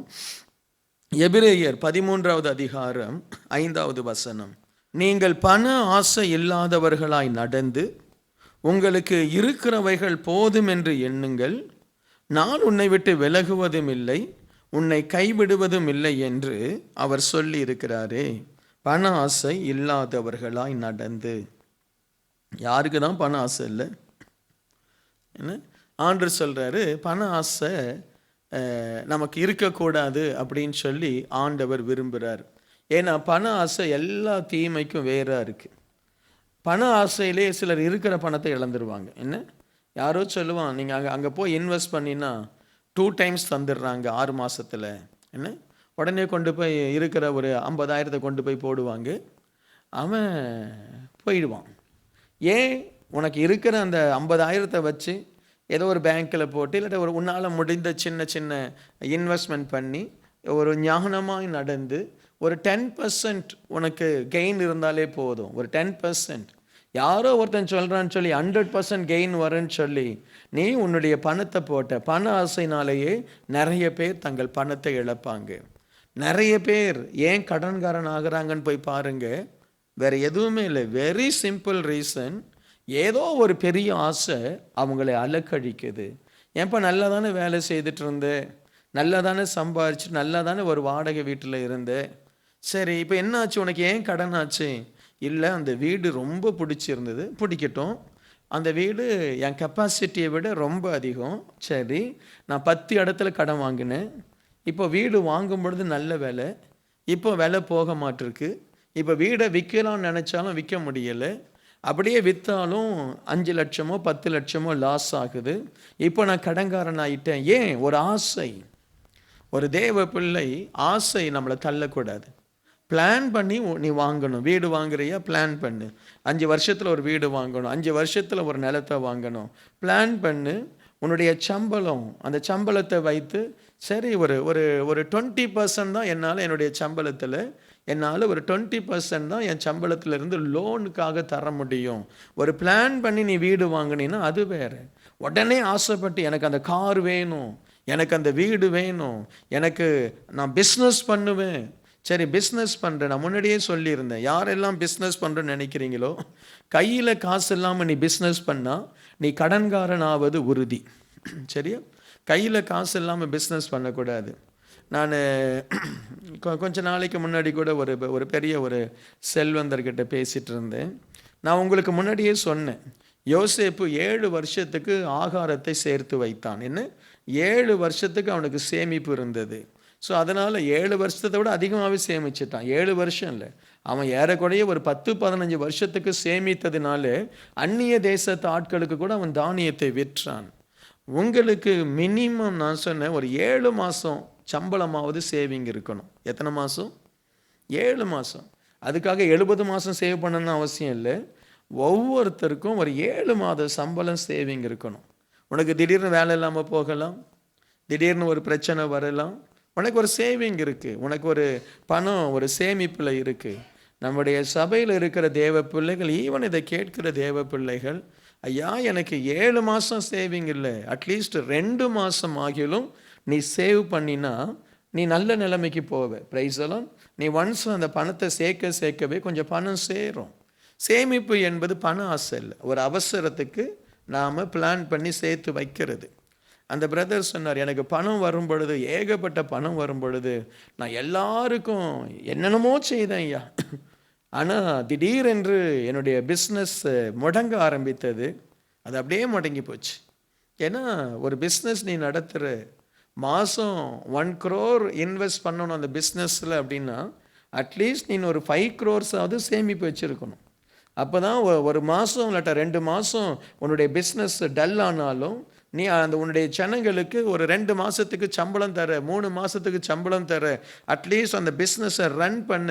எபிரேயர் 13வது அதிகாரம் 5வது வசனம். நீங்கள் பண ஆசை இல்லாதவர்களாய் நடந்து உங்களுக்கு இருக்கிறவைகள் போதும் என்று எண்ணுங்கள், நான் உன்னை விட்டு விலகுவதும் இல்லை, உன்னை கைவிடுவதும் இல்லை என்று அவர் சொல்லி இருக்கிறாரே. பண ஆசை இல்லாதவர்களாய் நடந்து. யாருக்கு தான் பண ஆசை இல்லை? என்ன ஆண்டவர் சொல்கிறாரு, பண ஆசை நமக்கு இருக்கக்கூடாது அப்படின்னு சொல்லி ஆண்டவர் விரும்புகிறார். ஏன்னா பண ஆசை எல்லா தீமைக்கும் வேறாக இருக்குது. பண ஆசையிலே சிலர் இருக்கிற பணத்தை இழந்துருவாங்க. என்ன யாரோ சொல்லுவான், நீங்கள் அங்கே போய் இன்வெஸ்ட் பண்ணினா 2 times தந்துடுறாங்க 6 மாதத்தில். என்ன உடனே கொண்டு போய் இருக்கிற ஒரு 50,000 கொண்டு போய் போடுவாங்க, அவன் போயிடுவான். ஏன்? உனக்கு இருக்கிற அந்த 50,000 வச்சு ஏதோ ஒரு பேங்க்கில் போட்டு இல்லாட்ட ஒரு உன்னால் முடிந்த சின்ன சின்ன இன்வெஸ்ட்மெண்ட் பண்ணி ஒரு ஞானமாய் நடந்து ஒரு 10% உனக்கு கெயின் இருந்தாலே போதும். ஒரு 10%. யாரோ ஒருத்தன் சொல்கிறான்னு சொல்லி 100% கெயின் வரும்னு சொல்லி நீ உன்னுடைய பணத்தை போட்ட பண ஆசைனாலேயே நிறைய பேர் தங்கள் பணத்தை இழப்பாங்க. நிறைய பேர் ஏன் கடன்காரன் ஆகிறாங்கன்னு போய் பாருங்க. வேறு எதுவுமே இல்லை. Very simple reason. ஏதோ ஒரு பெரிய ஆசை அவங்களை அலக்கழிக்குது. ஏன்ப்பா நல்லா தானே வேலை செய்துட்டு இருந்தேன், நல்லா தானே சம்பாரிச்சு, நல்லா தானே ஒரு வாடகை வீட்டில் இருந்தேன், சரி இப்போ என்ன ஆச்சு, உனக்கு ஏன் கடன் ஆச்சு? இல்லை, அந்த வீடு ரொம்ப பிடிச்சிருந்தது. பிடிக்கட்டும், அந்த வீடு என் கெப்பாசிட்டியை விட ரொம்ப அதிகம். சரி, நான் 10 இடத்துல கடன் வாங்கினேன். இப்போ வீடு வாங்கும் பொழுது நல்ல விலை, இப்போ விலை போக மாட்டிருக்கு. இப்போ வீடை விற்கலாம்னு நினச்சாலும் விற்க முடியலை. அப்படியே விற்றாலும் 5 லட்சமோ 10 லட்சமோ லாஸ் ஆகுது. இப்போ நான் கடன்காரன் ஆகிட்டேன். ஏன்? ஒரு ஆசை. ஒரு தேவ பிள்ளை ஆசை நம்மளை தள்ளக்கூடாது. பிளான் பண்ணி நீ வாங்கணும். வீடு வாங்குறியா? பிளான் பண்ணு. 5 வருஷத்தில் ஒரு வீடு வாங்கணும், 5 வருஷத்தில் ஒரு நிலத்தை வாங்கணும். பிளான் பண்ணு. உன்னுடைய சம்பளம், அந்த சம்பளத்தை வைத்து சரி ஒரு ஒரு ஒரு 20% தான் என்னால் என்னுடைய சம்பளத்தில் என்னால் ஒரு 20% தான் என் சம்பளத்திலிருந்து லோனுக்காக தர முடியும். ஒரு பிளான் பண்ணி நீ வீடு வாங்கினீன்னா அது வேறு. உடனே ஆசைப்பட்டு எனக்கு அந்த கார் வேணும், எனக்கு அந்த வீடு வேணும், எனக்கு நான் பிஸ்னஸ் பண்ணுவேன். சரி, பிஸ்னஸ் பண்ணுறேன். நான் முன்னாடியே சொல்லியிருந்தேன், யாரெல்லாம் பிஸ்னஸ் பண்ணுறேன்னு நினைக்கிறீங்களோ, கையில் காசு இல்லாமல் நீ பிஸ்னஸ் பண்ணால் நீ கடன்காரன் ஆவது உறுதி. சரியா? கையில் காசு இல்லாமல் பிஸ்னஸ் பண்ணக்கூடாது. நான் கொஞ்ச நாளைக்கு முன்னாடி கூட ஒரு பெரிய ஒரு செல்வந்தர்கிட்ட பேசிகிட்டு இருந்தேன். நான் உங்களுக்கு முன்னாடியே சொன்னேன், யோசேப்பு 7 வருஷத்துக்கு ஆகாரத்தை சேர்த்து வைத்தான். என்ன 7 வருஷத்துக்கு அவனுக்கு சேமிப்பு இருந்தது. ஸோ அதனால் 7 வருஷத்தை விட அதிகமாகவே சேமிச்சிட்டான். 7 வருஷம் இல்லை, அவன் ஏறக்குறைய ஒரு 10-15 வருஷத்துக்கு சேமித்ததுனால அந்நிய தேசத்து ஆட்களுக்கு கூட அவன் தானியத்தை விற்றான். உங்களுக்கு மினிமம் நான் சொன்னேன் ஒரு 7 மாதம் சம்பளமாவது சேவிங் இருக்கணும். எத்தனை மாதம்? 7 மாதம். அதுக்காக 70 மாதம் சேவ் பண்ணணும்னு அவசியம் இல்லை. ஒவ்வொருத்தருக்கும் ஒரு 7 மாத சம்பளம் சேவிங் இருக்கணும். உனக்கு திடீர்னு வேலை இல்லாமல் போகலாம், திடீர்னு ஒரு பிரச்சனை வரலாம், உனக்கு ஒரு சேவிங் இருக்குது, உனக்கு ஒரு பணம் ஒரு சேமிப்பில் இருக்குது. நம்முடைய சபையில் இருக்கிற தேவ பிள்ளைகள், ஈவன் இதை கேட்கிற தேவ பிள்ளைகள், ஐயா எனக்கு 7 மாதம் சேவிங் இல்லை, அட்லீஸ்ட் 2 மாதம் ஆகிலும் நீ சேவ் பண்ணினா நீ நல்ல நிலைமைக்கு போவே. பிரைஸ் எல்லாம் நீ ஒன்ஸ் அந்த பணத்தை சேர்க்கவே கொஞ்சம் பணம் சேரும். சேமிப்பு என்பது பண ஆசை இல்லை, ஒரு அவசரத்துக்கு நாம் பிளான் பண்ணி சேர்த்து வைக்கிறது. அந்த பிரதர் சொன்னார், எனக்கு பணம் வரும் பொழுது, ஏகப்பட்ட பணம் வரும் பொழுது நான் எல்லாருக்கும் என்னென்னமோ செய்தேன் ஐயா, ஆனால் திடீரென்று என்னுடைய பிஸ்னஸ் முடங்க ஆரம்பித்தது. அது அப்படியே முடங்கி போச்சு. ஏன்னா ஒரு பிஸ்னஸ் நீ நடத்துகிற, மாதம் 1 crore இன்வெஸ்ட் பண்ணணும் அந்த பிஸ்னஸில் அப்படின்னா, அட்லீஸ்ட் நீ ஒரு 5 crores சேமிப்பு வச்சுருக்கணும். அப்போ தான் ஒரு மாதம் இல்லாட்டா 2 மாதம் உன்னுடைய பிஸ்னஸ் டல் ஆனாலும் நீ அந்த உன்னுடைய ஜனங்களுக்கு ஒரு 2 மாதத்துக்கு சம்பளம் தர, 3 மாதத்துக்கு சம்பளம் தர, அட்லீஸ்ட் அந்த பிஸ்னஸை ரன் பண்ண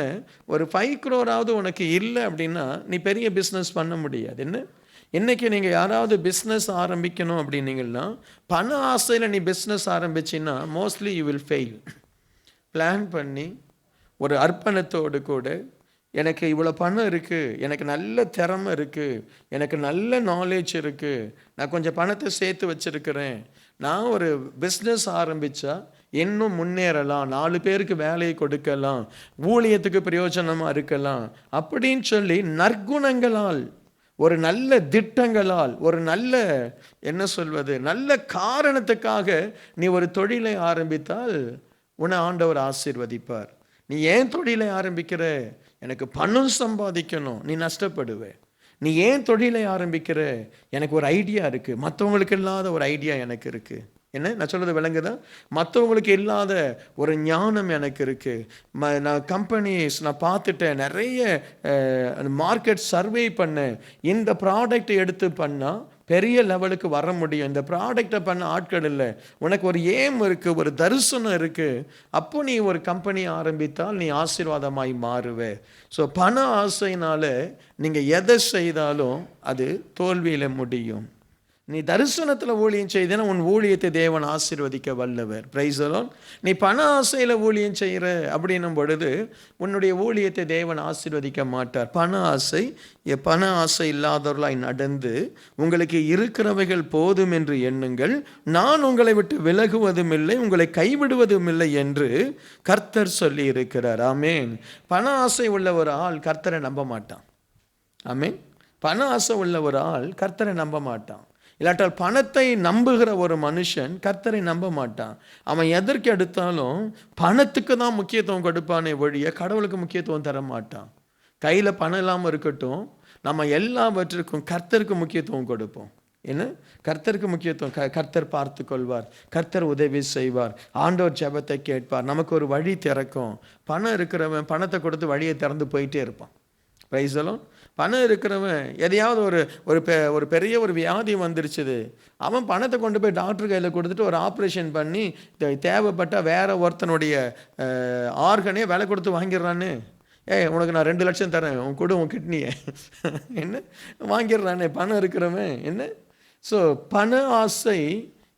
ஒரு 5 crore உனக்கு இல்லை அப்படின்னா நீ பெரிய பிஸ்னஸ் பண்ண முடியாது. என்ன இன்றைக்கி நீங்கள் யாராவது பிஸ்னஸ் ஆரம்பிக்கணும் அப்படின்னீங்கன்னா, பண ஆசையில் நீ பிஸ்னஸ் ஆரம்பிச்சின்னா mostly you will fail. Plan பண்ணி ஒரு அர்ப்பணத்தோடு கூட, எனக்கு இவ்வளோ பணம் இருக்குது, எனக்கு நல்ல திறமை இருக்குது, எனக்கு நல்ல நாலேஜ் இருக்குது, நான் கொஞ்சம் பணத்தை சேர்த்து வச்சுருக்கிறேன், நான் ஒரு பிஸ்னஸ் ஆரம்பித்தா இன்னும் முன்னேறலாம், 4 பேருக்கு வேலையை கொடுக்கலாம், ஊழியத்துக்கு பிரயோஜனமாக இருக்கலாம் அப்படின்னு சொல்லி நற்குணங்களால், ஒரு நல்ல திட்டங்களால், ஒரு நல்ல என்ன சொல்வது, நல்ல காரணத்துக்காக நீ ஒரு தொழிலை ஆரம்பித்தால் உன்னை ஆண்டவர் ஆசீர்வதிப்பார். நீ ஏன் தொழிலை ஆரம்பிக்கிற? எனக்கு பணம் சம்பாதிக்கணும், நீ நஷ்டப்படுவே. நீ ஏன் தொழிலை ஆரம்பிக்கிற? எனக்கு ஒரு ஐடியா இருக்குது, மற்றவங்களுக்கு இல்லாத ஒரு ஐடியா எனக்கு இருக்குது. என்ன நான் சொல்கிறது விளங்குதா? மற்றவங்களுக்கு இல்லாத ஒரு ஞானம் எனக்கு இருக்குது. நான் கம்பெனிஸ் நான் பார்த்துட்டேன், நிறைய மார்க்கெட் சர்வே பண்ணேன், இந்த ப்ராடக்ட் எடுத்து பண்ணால் பெரிய லெவலுக்கு வர முடியும், இந்த ப்ராடக்டை பண்ண ஆட்கள் இல்லை. உனக்கு ஒரு ஏம் இருக்குது, ஒரு தரிசனம் இருக்குது, அப்போ நீ ஒரு கம்பெனி ஆரம்பித்தால் நீ ஆசீர்வாதமாய் மாறுவே. ஸோ பண ஆசையினால் நீங்கள் எதை செய்தாலும் அது தோல்வியில் முடியும். நீ தரிசனத்தில் ஊழியம் செய்தேன்னா உன் ஊழியத்தை தேவன் ஆசீர்வதிக்க வல்லவர். Price the Lord. நீ பண ஆசையில் ஊழியம் செய்கிற அப்படின்னும் பொழுது உன்னுடைய ஊழியத்தை தேவன் ஆசீர்வதிக்க மாட்டார். பண ஆசை இல்லாதவர்களாய் நடந்து உங்களுக்கு இருக்கிறவைகள் போதும் என்று எண்ணுங்கள், நான் உங்களை விட்டு விலகுவதும் இல்லை, உங்களை கைவிடுவதும் இல்லை என்று கர்த்தர் சொல்லி இருக்கிறார். ஆமேன். பண ஆசை உள்ள ஒரு ஆள் கர்த்தரை நம்ப மாட்டான். ஆமேன். பண ஆசை உள்ள ஒரு ஆள் கர்த்தரை நம்ப மாட்டான். இல்லாட்டால் பணத்தை நம்புகிற ஒரு மனுஷன் கர்த்தரை நம்ப மாட்டான். அவன் எதற்கு எடுத்தாலும் பணத்துக்கு தான் முக்கியத்துவம் கொடுப்பானே ஒழிய கடவுளுக்கு முக்கியத்துவம் தர மாட்டான். கையில் பணம் இல்லாமல் இருக்கட்டும், நம்ம எல்லாவற்றுக்கும் கர்த்தருக்கு முக்கியத்துவம் கொடுப்போம். என்ன? கர்த்தருக்கு முக்கியத்துவம். கர்த்தர் பார்த்து கொள்வார், கர்த்தர் உதவி செய்வார், ஆண்டவர் ஜெபத்தை கேட்பார், நமக்கு ஒரு வழி திறக்கும். பணம் இருக்கிறவன் பணத்தை கொடுத்து வழியை திறந்து போயிட்டே இருப்பான். Price the Lord. பணம் இருக்கிறவன் எதையாவது ஒரு பெரிய ஒரு வியாதி வந்துருச்சுது, அவன் பணத்தை கொண்டு போய் டாக்டர் கையில் கொடுத்துட்டு ஒரு ஆப்ரேஷன் பண்ணி தேவைப்பட்டால் வேற ஒருத்தனுடைய ஆர்கனே விலை கொடுத்து வாங்கிடுறான்னு. உனக்கு நான் 2 லட்சம் தரேன், உன் கொடு உன் கிட்னியை என்ன வாங்கிடுறானே பணம் இருக்கிறவன். என்ன? ஸோ பண ஆசை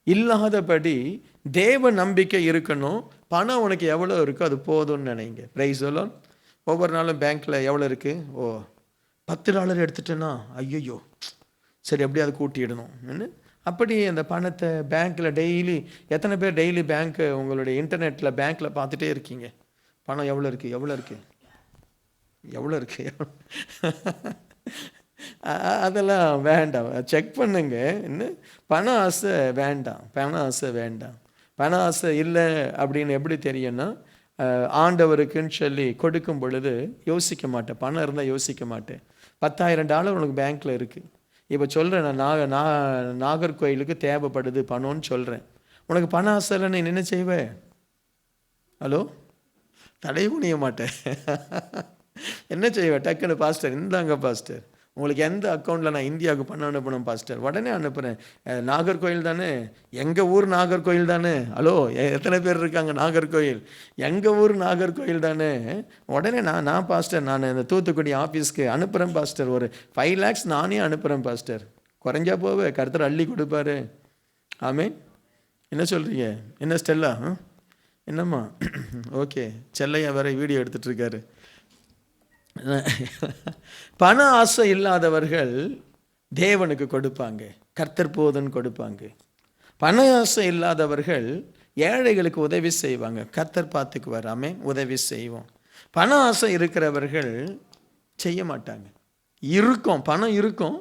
இல்லாதபடி தேவ நம்பிக்கை இருக்கணும். பணம் உனக்கு எவ்வளோ இருக்கோ அது போதும்னு நினைங்க. Price the Lord. ஒவ்வொரு நாளும் பேங்க்கில் எவ்வளோ இருக்குது? $10 எடுத்துட்டேன்னா ஐயோ சரி அப்படியே அதை கூட்டிடணும். என்ன? அப்படி அந்த பணத்தை பேங்க்கில் டெய்லி, எத்தனை பேர் டெய்லி பேங்க்கு உங்களுடைய இன்டர்நெட்டில் பேங்க்கில் பார்த்துட்டே இருக்கீங்க? பணம் எவ்வளோ இருக்குது, எவ்வளோ இருக்குது, எவ்வளோ இருக்கு? அதெல்லாம் வேண்டாம், செக் பண்ணுங்க. என்ன? பண ஆசை வேண்டாம், பண ஆசை வேண்டாம். பண ஆசை இல்லை அப்படின்னு எப்படி தெரியும்னா, ஆண்டவருக்குன்னு சொல்லி கொடுக்கும் பொழுது யோசிக்க மாட்டேன். பணம் இருந்தால் யோசிக்க மாட்டேன். $10,000 உனக்கு பேங்க்கில் இருக்குது. இப்போ சொல்கிறேன், நான் நாகர்கோயிலுக்கு தேவைப்படுது பணம்னு சொல்கிறேன். உனக்கு பண ஆசை இல்லை, நீ என்ன செய்வேன்? ஹலோ, தடை குனிய மாட்டேன். என்ன செய்வேன்? டக்குன்னு பாஸ்டர் இந்தாங்க பாஸ்டர், உங்களுக்கு எந்த அக்கௌண்ட்டில் நான் இந்தியாவுக்கு பணம் அனுப்பணும் பாஸ்டர்? உடனே அனுப்புகிறேன். நாகர்கோயில் தானே? எங்கள் ஊர் நாகர்கோயில் தானே? ஹலோ, எத்தனை பேர் இருக்காங்க நாகர்கோயில்? எங்கள் ஊர் நாகர்கோயில் தானே? உடனே நான் பாஸ்டர், நான் இந்த தூத்துக்குடி ஆஃபீஸ்க்கு அனுப்புகிறேன் பாஸ்டர், ஒரு 5 lakhs நானே அனுப்புகிறேன் பாஸ்டர். குறைஞ்சா போவே, கர்த்தர் அள்ளி கொடுப்பாரு. ஆமே. என்ன சொல்கிறீங்க? என்ன ஸ்டெல்லா? என்னம்மா? ஓகே, செல்லையா வேற வீடியோ எடுத்துட்டு இருக்காரு. பண ஆசை இல்லாதவர்கள் தேவனுக்கு கொடுப்பாங்க, கர்த்தர் போதுன்னு கொடுப்பாங்க. பண ஆசை இல்லாதவர்கள் ஏழைகளுக்கு உதவி செய்வாங்க, கர்த்தர் பார்த்துக்குவார். ஆமென். உதவி செய்வோம். பண ஆசை இருக்கிறவர்கள் செய்ய மாட்டாங்க. இருக்கும், பணம் இருக்கும்,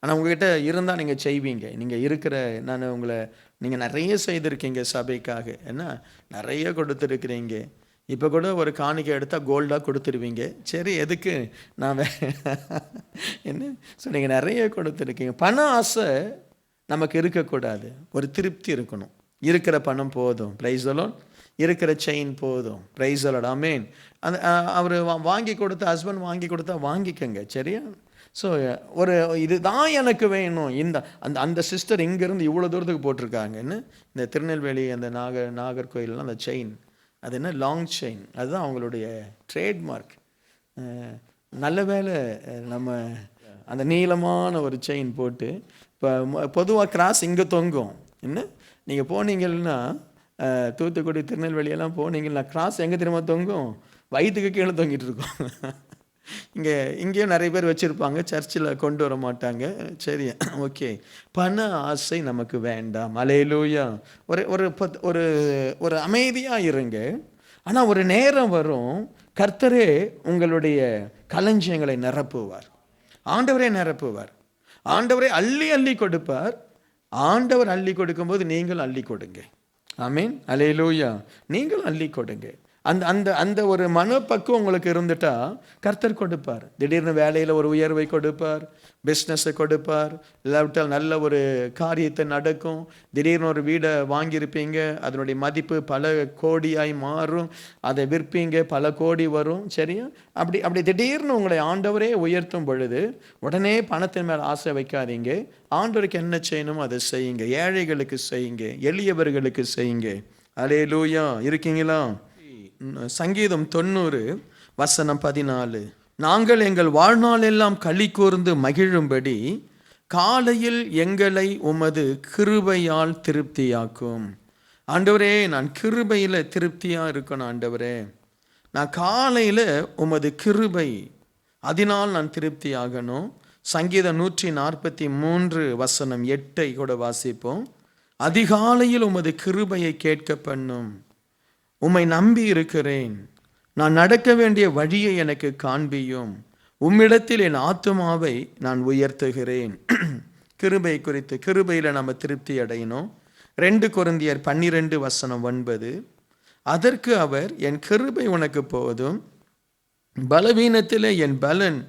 ஆனால் உங்ககிட்ட இருந்தால் நீங்கள் செய்வீங்க. நீங்கள் இருக்கிற, நான் உங்களை, நீங்கள் நிறைய செய்திருக்கீங்க சபைக்காக, என்ன நிறைய கொடுத்துருக்குறீங்க. இப்போ கூட ஒரு காணிக்கை எடுத்தால் கோல்டாக கொடுத்துருவீங்க. சரி, எதுக்கு நான் என்ன? ஸோ நீங்கள் நிறைய கொடுத்துருக்கீங்க. பண ஆசை நமக்கு இருக்கக்கூடாது. ஒரு திருப்தி இருக்கணும். இருக்கிற பணம் போதும், பிரைஸ் தி லார்ட். இருக்கிற செயின் போதும், பிரைஸ் தி லார்ட். ஆமென். அந்த அவர் வாங்கி கொடுத்த, ஹஸ்பண்ட் வாங்கி கொடுத்தா வாங்கிக்கங்க, சரியா? ஸோ ஒரு இதுதான் எனக்கு வேணும். அந்த சிஸ்டர் இங்கேருந்து இவ்வளோ தூரத்துக்கு போட்டிருக்காங்கன்னு, இந்த திருநெல்வேலி அந்த நாகர்கோயிலெலாம் அந்த செயின், அது என்ன லாங் செயின், அதுதான் அவங்களுடைய ட்ரேட்மார்க். நல்ல வேளை நம்ம அந்த நீளமான ஒரு செயின் போட்டு, இப்போ பொதுவாக கிராஸ் இங்கே தொங்கும். என்ன, நீங்கள் போனீங்கன்னா தூத்துக்குடி திருநெல்வேலியெல்லாம் போனீங்கன்னா கிராஸ் எங்கே திரும்ப தொங்கும்? வயிற்றுக்கு கீழே தொங்கிட்டு இருக்கோம். இங்கேயும் நிறைய பேர் வச்சுருப்பாங்க, சர்ச்சில் கொண்டு வர மாட்டாங்க. சரி, ஓகே. பண ஆசை நமக்கு வேண்டாம். அல்லேலூயா. ஒரு ஒரு ஒரு ஒரு அமைதியாக இருங்க. ஆனால் ஒரு நேரம் வரும், கர்த்தரே உங்களுடைய களஞ்சியங்களை நிரப்புவார். ஆண்டவரே நிரப்புவார். ஆண்டவரே அள்ளி அள்ளி கொடுப்பார். ஆண்டவர் அள்ளி கொடுக்கும்போது நீங்கள் அள்ளி கொடுங்க. ஆமீன். அல்லேலூயா. நீங்கள் அள்ளி கொடுங்க. அந்த அந்த அந்த ஒரு மனப்பக்குவம் உங்களுக்கு இருந்துட்டா கர்த்தர் கொடுப்பார். திடீர்னு வேலையில் ஒரு உயர்வை கொடுப்பார், பிஸ்னஸை கொடுப்பார், இல்லாவிட்டால் நல்ல ஒரு காரியத்தை நடக்கும். திடீர்னு ஒரு வீடை வாங்கியிருப்பீங்க, அதனுடைய மதிப்பு பல கோடியாய் மாறும், அதை விற்பீங்க, பல கோடி வரும், சரியா? அப்படி திடீர்னு உங்களை ஆண்டவரே உயர்த்தும் பொழுது உடனே பணத்தின் மேலே ஆசை வைக்காதீங்க. ஆண்டவருக்கு என்ன செய்யணுமோ அதை செய்யுங்க. ஏழைகளுக்கு செய்யுங்க, எளியவர்களுக்கு செய்யுங்க. அல்லேலூயா. இருக்கீங்களா? சங்கீதம் 90:14. நாங்கள் எங்கள் வாழ்நாள் எல்லாம் களி கூர்ந்து மகிழும்படி காலையில் எங்களை உமது கிருபையால் திருப்தியாக்கும். ஆண்டவரே, நான் கிருபையில் திருப்தியாக இருக்கணும். ஆண்டவரே, நான் காலையில் உமது கிருபை, அதனால் நான் திருப்தி ஆகணும். சங்கீதம் 143:8 கூட வாசிப்போம். அதிகாலையில் உமது கிருபையை கேட்க பண்ணும். உம்மை நம்பி இருக்கிறேன், நான் நடக்க வேண்டிய வழியை எனக்கு காண்பியும். உம்மிடத்தில் என் ஆத்துமாவை நான் உயர்த்துகிறேன். கிருபை குறித்து, கிருபையில் நம்ம திருப்தி அடையணும். 2 கொரிந்தியர் 12:9. அதற்கு அவர், என் கிருபை உனக்கு போதும், பலவீனத்திலே என் பலன்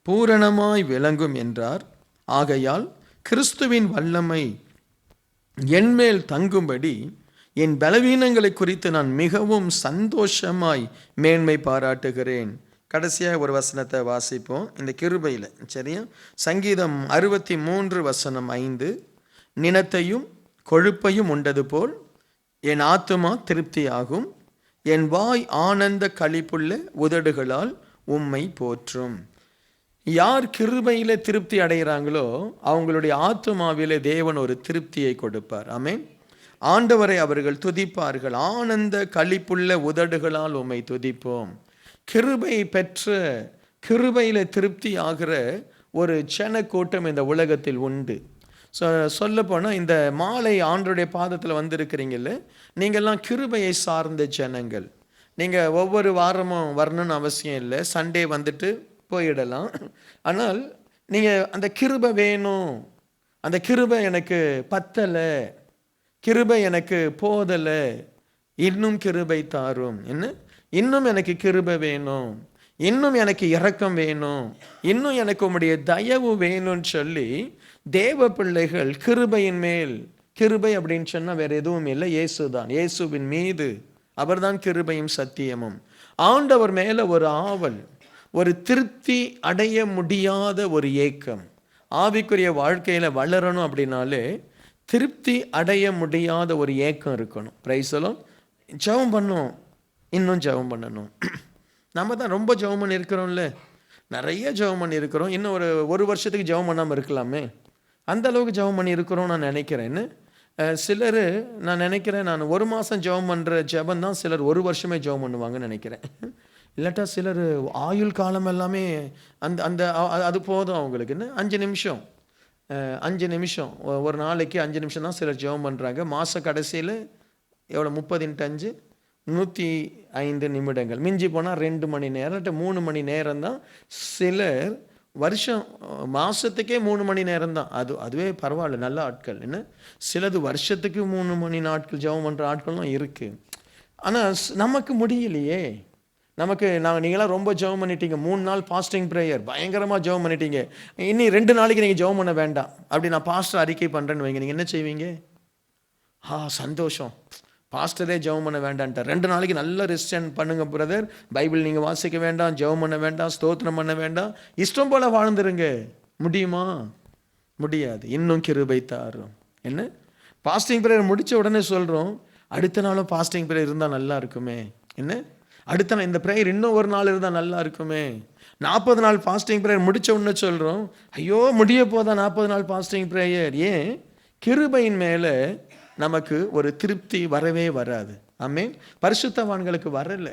பூரணமாய் விளங்கும் என்றார். ஆகையால் கிறிஸ்துவின் வல்லமை என்மேல் தங்கும்படி என் பலவீனங்களை குறித்து நான் மிகவும் சந்தோஷமாய் மேன்மை பாராட்டுகிறேன். கடைசியாக ஒரு வசனத்தை வாசிப்போம் இந்த கிருபையில், சரியா? சங்கீதம் 63:5. நினத்தையும் கொழுப்பையும் உண்டது போல் என் ஆத்துமா திருப்தியாகும், என் வாய் ஆனந்த களிப்புள்ள உதடுகளால் உம்மை போற்றும். யார் கிருபையிலே திருப்தி அடைகிறாங்களோ அவங்களுடைய ஆத்துமாவிலே தேவன் ஒரு திருப்தியை கொடுப்பார். ஆமென். ஆண்டவரை அவர்கள் துதிப்பார்கள். ஆனந்த களிப்புள்ள உதடுகளால் உம்மை துதிப்போம். கிருபை பெற்ற, கிருபையில் திருப்தி ஆகிற ஒரு ஜன கூட்டம் இந்த உலகத்தில் உண்டு. சொல்லப்போனால் இந்த மாலை ஆண்டவருடைய பாதத்தில் வந்திருக்கிறீங்கல்ல, நீங்கள்லாம் கிருபையை சார்ந்த ஜனங்கள். நீங்கள் ஒவ்வொரு வாரமும் வரணும்னு அவசியம் இல்லை, சண்டே வந்துட்டு போயிடலாம். ஆனால் நீங்கள் அந்த கிருபை வேணும், அந்த கிருபை எனக்கு பத்தலை, கிருபை எனக்கு போதலை, இன்னும் கிருபை தாரும், என்ன இன்னும் எனக்கு கிருபை வேணும், இன்னும் எனக்கு இரக்கம் வேணும், இன்னும் எனக்கு உம்முடைய தயவு வேணும்னு சொல்லி தேவ பிள்ளைகள் கிருபையின் மேல், கிருபை அப்படின்னு சொன்னால் வேற எதுவும் இல்லை, இயேசு தான். இயேசுவின் மீது அவர்தான் கிருபையும் சத்தியமும். ஆண்டவர் மேலே ஒரு ஆவல், ஒரு திருப்தி அடைய முடியாத ஒரு ஏக்கம். ஆவிக்குரிய வாழ்க்கையில் வளரணும் அப்படின்னாலே திருப்தி அடைய முடியாத ஒரு ஏக்கம் இருக்கணும். Price the Lord. ஜெபம் பண்ணணும், இன்னும் ஜெபம் பண்ணணும். நம்ம தான் ரொம்ப ஜெபம் பண்ணி இருக்கிறோம்ல, நிறைய ஜெபம் பண்ணி இருக்கிறோம். இன்னும் ஒரு வருஷத்துக்கு ஜெபம் பண்ணாமல் இருக்கலாமே, அந்த அளவுக்கு ஜெபம் பண்ணி இருக்கிறோம் நான் நினைக்கிறேன்னு. சிலர் நான் நினைக்கிறேன், நான் 1 மாதம் ஜெபம் பண்ணுற ஜெபம் தான் சிலர் 1 வருஷமே ஜெபம் பண்ணுவாங்கன்னு நினைக்கிறேன். இல்லாட்டா சிலர் ஆயுள் காலம் எல்லாமே அந்த அந்த அது போதும் அவங்களுக்குன்னு 5 நிமிஷம் 5 நிமிஷம் ஒரு நாளைக்கு 5 நிமிஷம் தான் சிலர் ஜெபம் பண்ணுறாங்க. மாத கடைசியில் எவ்வளோ 30 × 5 105 நிமிடங்கள், மிஞ்சி போனால் 2 மணி நேரம் இல்லாட்ட 3 மணி நேரம் தான். சிலர் வருஷம் மாதத்துக்கே 3 மணி நேரம் தான். அதுவே பரவாயில்ல, நல்ல ஆட்கள். என்ன சிலது வருஷத்துக்கு 3 மணி நாட்கள் ஜெபம் பண்ணுற ஆட்கள்லாம் இருக்குது. ஆனால் நமக்கு முடியலையே. நீங்களாம் ரொம்ப ஜெபம் பண்ணிட்டீங்க, 3 நாள் ஃபாஸ்டிங் ப்ரேயர் பயங்கரமாக ஜெபம் பண்ணிட்டீங்க, இனி 2 நாளைக்கு நீங்கள் ஜெபம் பண்ண வேண்டாம் அப்படி நான் பாஸ்டர் அறிக்கை பண்ணுறேன்னு வைங்க, நீங்கள் என்ன செய்வீங்க? சந்தோஷம், பாஸ்டரே ஜெபம் பண்ண வேண்டான்ட்டார், 2 நாளைக்கு நல்ல ரெஸ்ட் பண்ணுங்க பிரதர், பைபிள் நீங்கள் வாசிக்க வேண்டாம், ஜெபம் பண்ண வேண்டாம், ஸ்தோத்திரம் பண்ண வேண்டாம், இஷ்டம் போல் வாழ்ந்துருங்க. முடியுமா? முடியாது. இன்னும் கிருபை தாரும். என்ன ஃபாஸ்டிங் ப்ரேயர் முடித்த உடனே சொல்கிறோம், அடுத்த நாளும் ஃபாஸ்டிங் ப்ரேயர் இருந்தால் நல்லா இருக்குமே. என்ன அடுத்த நாள் இந்த ப்ரேயர் இன்னும் 1 நாள் இருந்தால் நல்லா இருக்குமே. 40 நாள் ஃபாஸ்டிங் ப்ரேயர் முடித்த உடனே சொல்கிறோம், ஐயோ முடிய போதா 40 நாள் ஃபாஸ்டிங் ப்ரேயர். ஏன்? கிருபையின் மேலே நமக்கு ஒரு திருப்தி வரவே வராது. ஆமென். பரிசுத்தவான்களுக்கு வரல.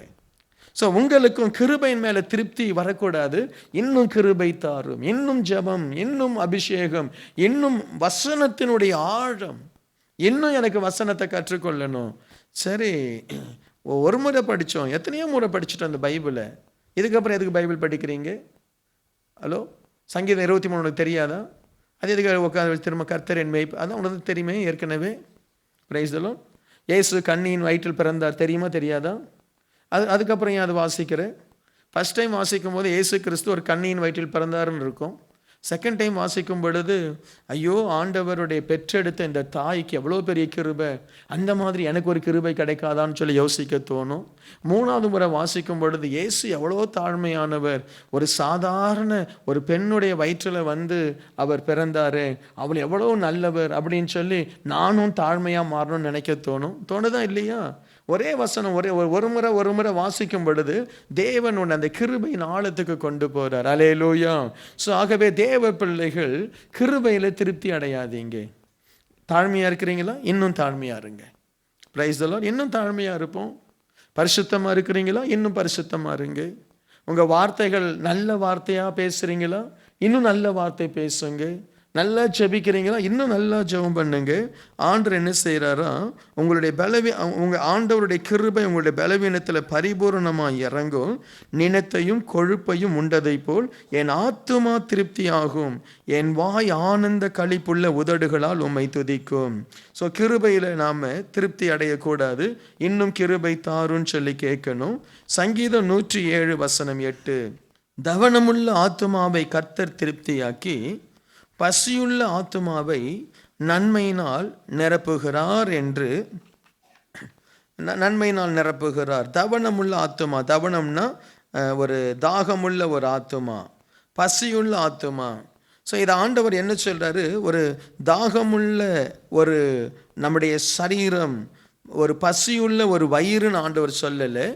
ஸோ உங்களுக்கும் கிருபையின் மேலே திருப்தி வரக்கூடாது. இன்னும் கிருபை தாரும், இன்னும் ஜெபம், இன்னும் அபிஷேகம், இன்னும் வசனத்தினுடைய ஆழம், இன்னும் எனக்கு வசனத்தை கற்றுக்கொள்ளணும். சரி, ஒரு முறை படித்தோம், எத்தனையோ முறை படிச்சுட்டோம் அந்த பைபிளை, இதுக்கப்புறம் எதுக்கு பைபிள் படிக்கிறீங்க? ஹலோ, சங்கீதம் 23 உனக்கு தெரியாதா? அது எதுக்கு உட்காந்து திரும்ப கர்த்தர் என் மேய்ப்பர், அதான் உனக்கு தெரியுமே ஏற்கனவே. Price the Lord. இயேசு கன்னியின் வயிற்றில் பிறந்தார், தெரியுமா தெரியாதா? அதுக்கப்புறம் ஏன் அது வாசிக்கிற? ஃபஸ்ட் டைம் வாசிக்கும் போது இயேசு கிறிஸ்து ஒரு கன்னியின் வயிற்றில் பிறந்தாருன்னு இருக்கும். செகண்ட் டைம் வாசிக்கும் பொழுது ஐயோ ஆண்டவருடைய பெற்றெடுத்த இந்த தாய்க்கு எவ்வளோ பெரிய கிருபை, அந்த மாதிரி எனக்கு ஒரு கிருபை கிடைக்காதான்னு சொல்லி யோசிக்க தோணும். 3வது முறை வாசிக்கும் பொழுது இயேசு எவ்வளோ தாழ்மையானவர், ஒரு சாதாரண ஒரு பெண்ணுடைய வயிற்றில் அவர் பிறந்தாரு, அவள் எவ்வளோ நல்லவர் அப்படின்னு சொல்லி நானும் தாழ்மையாக மாறணும்னு நினைக்க தோணுதா இல்லையா? ஒரே வசனம் ஒரு முறை வாசிக்கும் பொழுது தேவன் உன்னை அந்த கிருபையின் ஆழத்துக்கு கொண்டு போறார். அல்லேலூயா. ஸோ ஆகவே தேவ பிள்ளைகள் கிருபையில் திருப்தி அடையாதீங்க. தாழ்மையா இருக்கிறீங்களா? இன்னும் தாழ்மையா இருங்க. Price the Lord. இன்னும் தாழ்மையா இருப்போம். பரிசுத்தமா இருக்கிறீங்களா? இன்னும் பரிசுத்தமா இருங்க. உங்க வார்த்தைகள் நல்ல வார்த்தையா பேசுறீங்களா? இன்னும் நல்ல வார்த்தை பேசுங்க. நல்லா ஜெபிக்கிறீங்களா? இன்னும் நல்லா ஜெபம் பண்ணுங்க. ஆண்டவர் என்ன செய்கிறாரா, உங்கள் ஆண்டவருடைய கிருபை உங்களுடைய பலவீனத்தில் பரிபூர்ணமாக இறங்கும். நினத்தையும் கொழுப்பையும் உண்டதை போல் என் ஆத்துமா திருப்தியாகும், என் வாய் ஆனந்த களிப்புள்ள உதடுகளால் உம்மை துதிக்கும். ஸோ கிருபையில் நாம் திருப்தி அடையக்கூடாது, இன்னும் கிருபை தாருன்னு சொல்லி கேட்கணும். சங்கீதம் 107:8, தவனமுள்ள ஆத்துமாவை கர்த்தர் திருப்தியாக்கி பசியுள்ள ஆத்துமாவை நன்மையினால் நிரப்புகிறார் என்று. நன்மையினால் நிரப்புகிறார். தவனமுள்ள ஆத்துமா, தவனம்னா ஒரு தாகமுள்ள ஒரு ஆத்துமா, பசியுள்ள ஆத்துமா. ஸோ இதை ஆண்டவர் என்ன சொல்கிறாரு, ஒரு தாகமுள்ள ஒரு நம்முடைய சரீரம், ஒரு பசியுள்ள ஒரு வயிறுன்னு ஆண்டவர் சொல்லலை.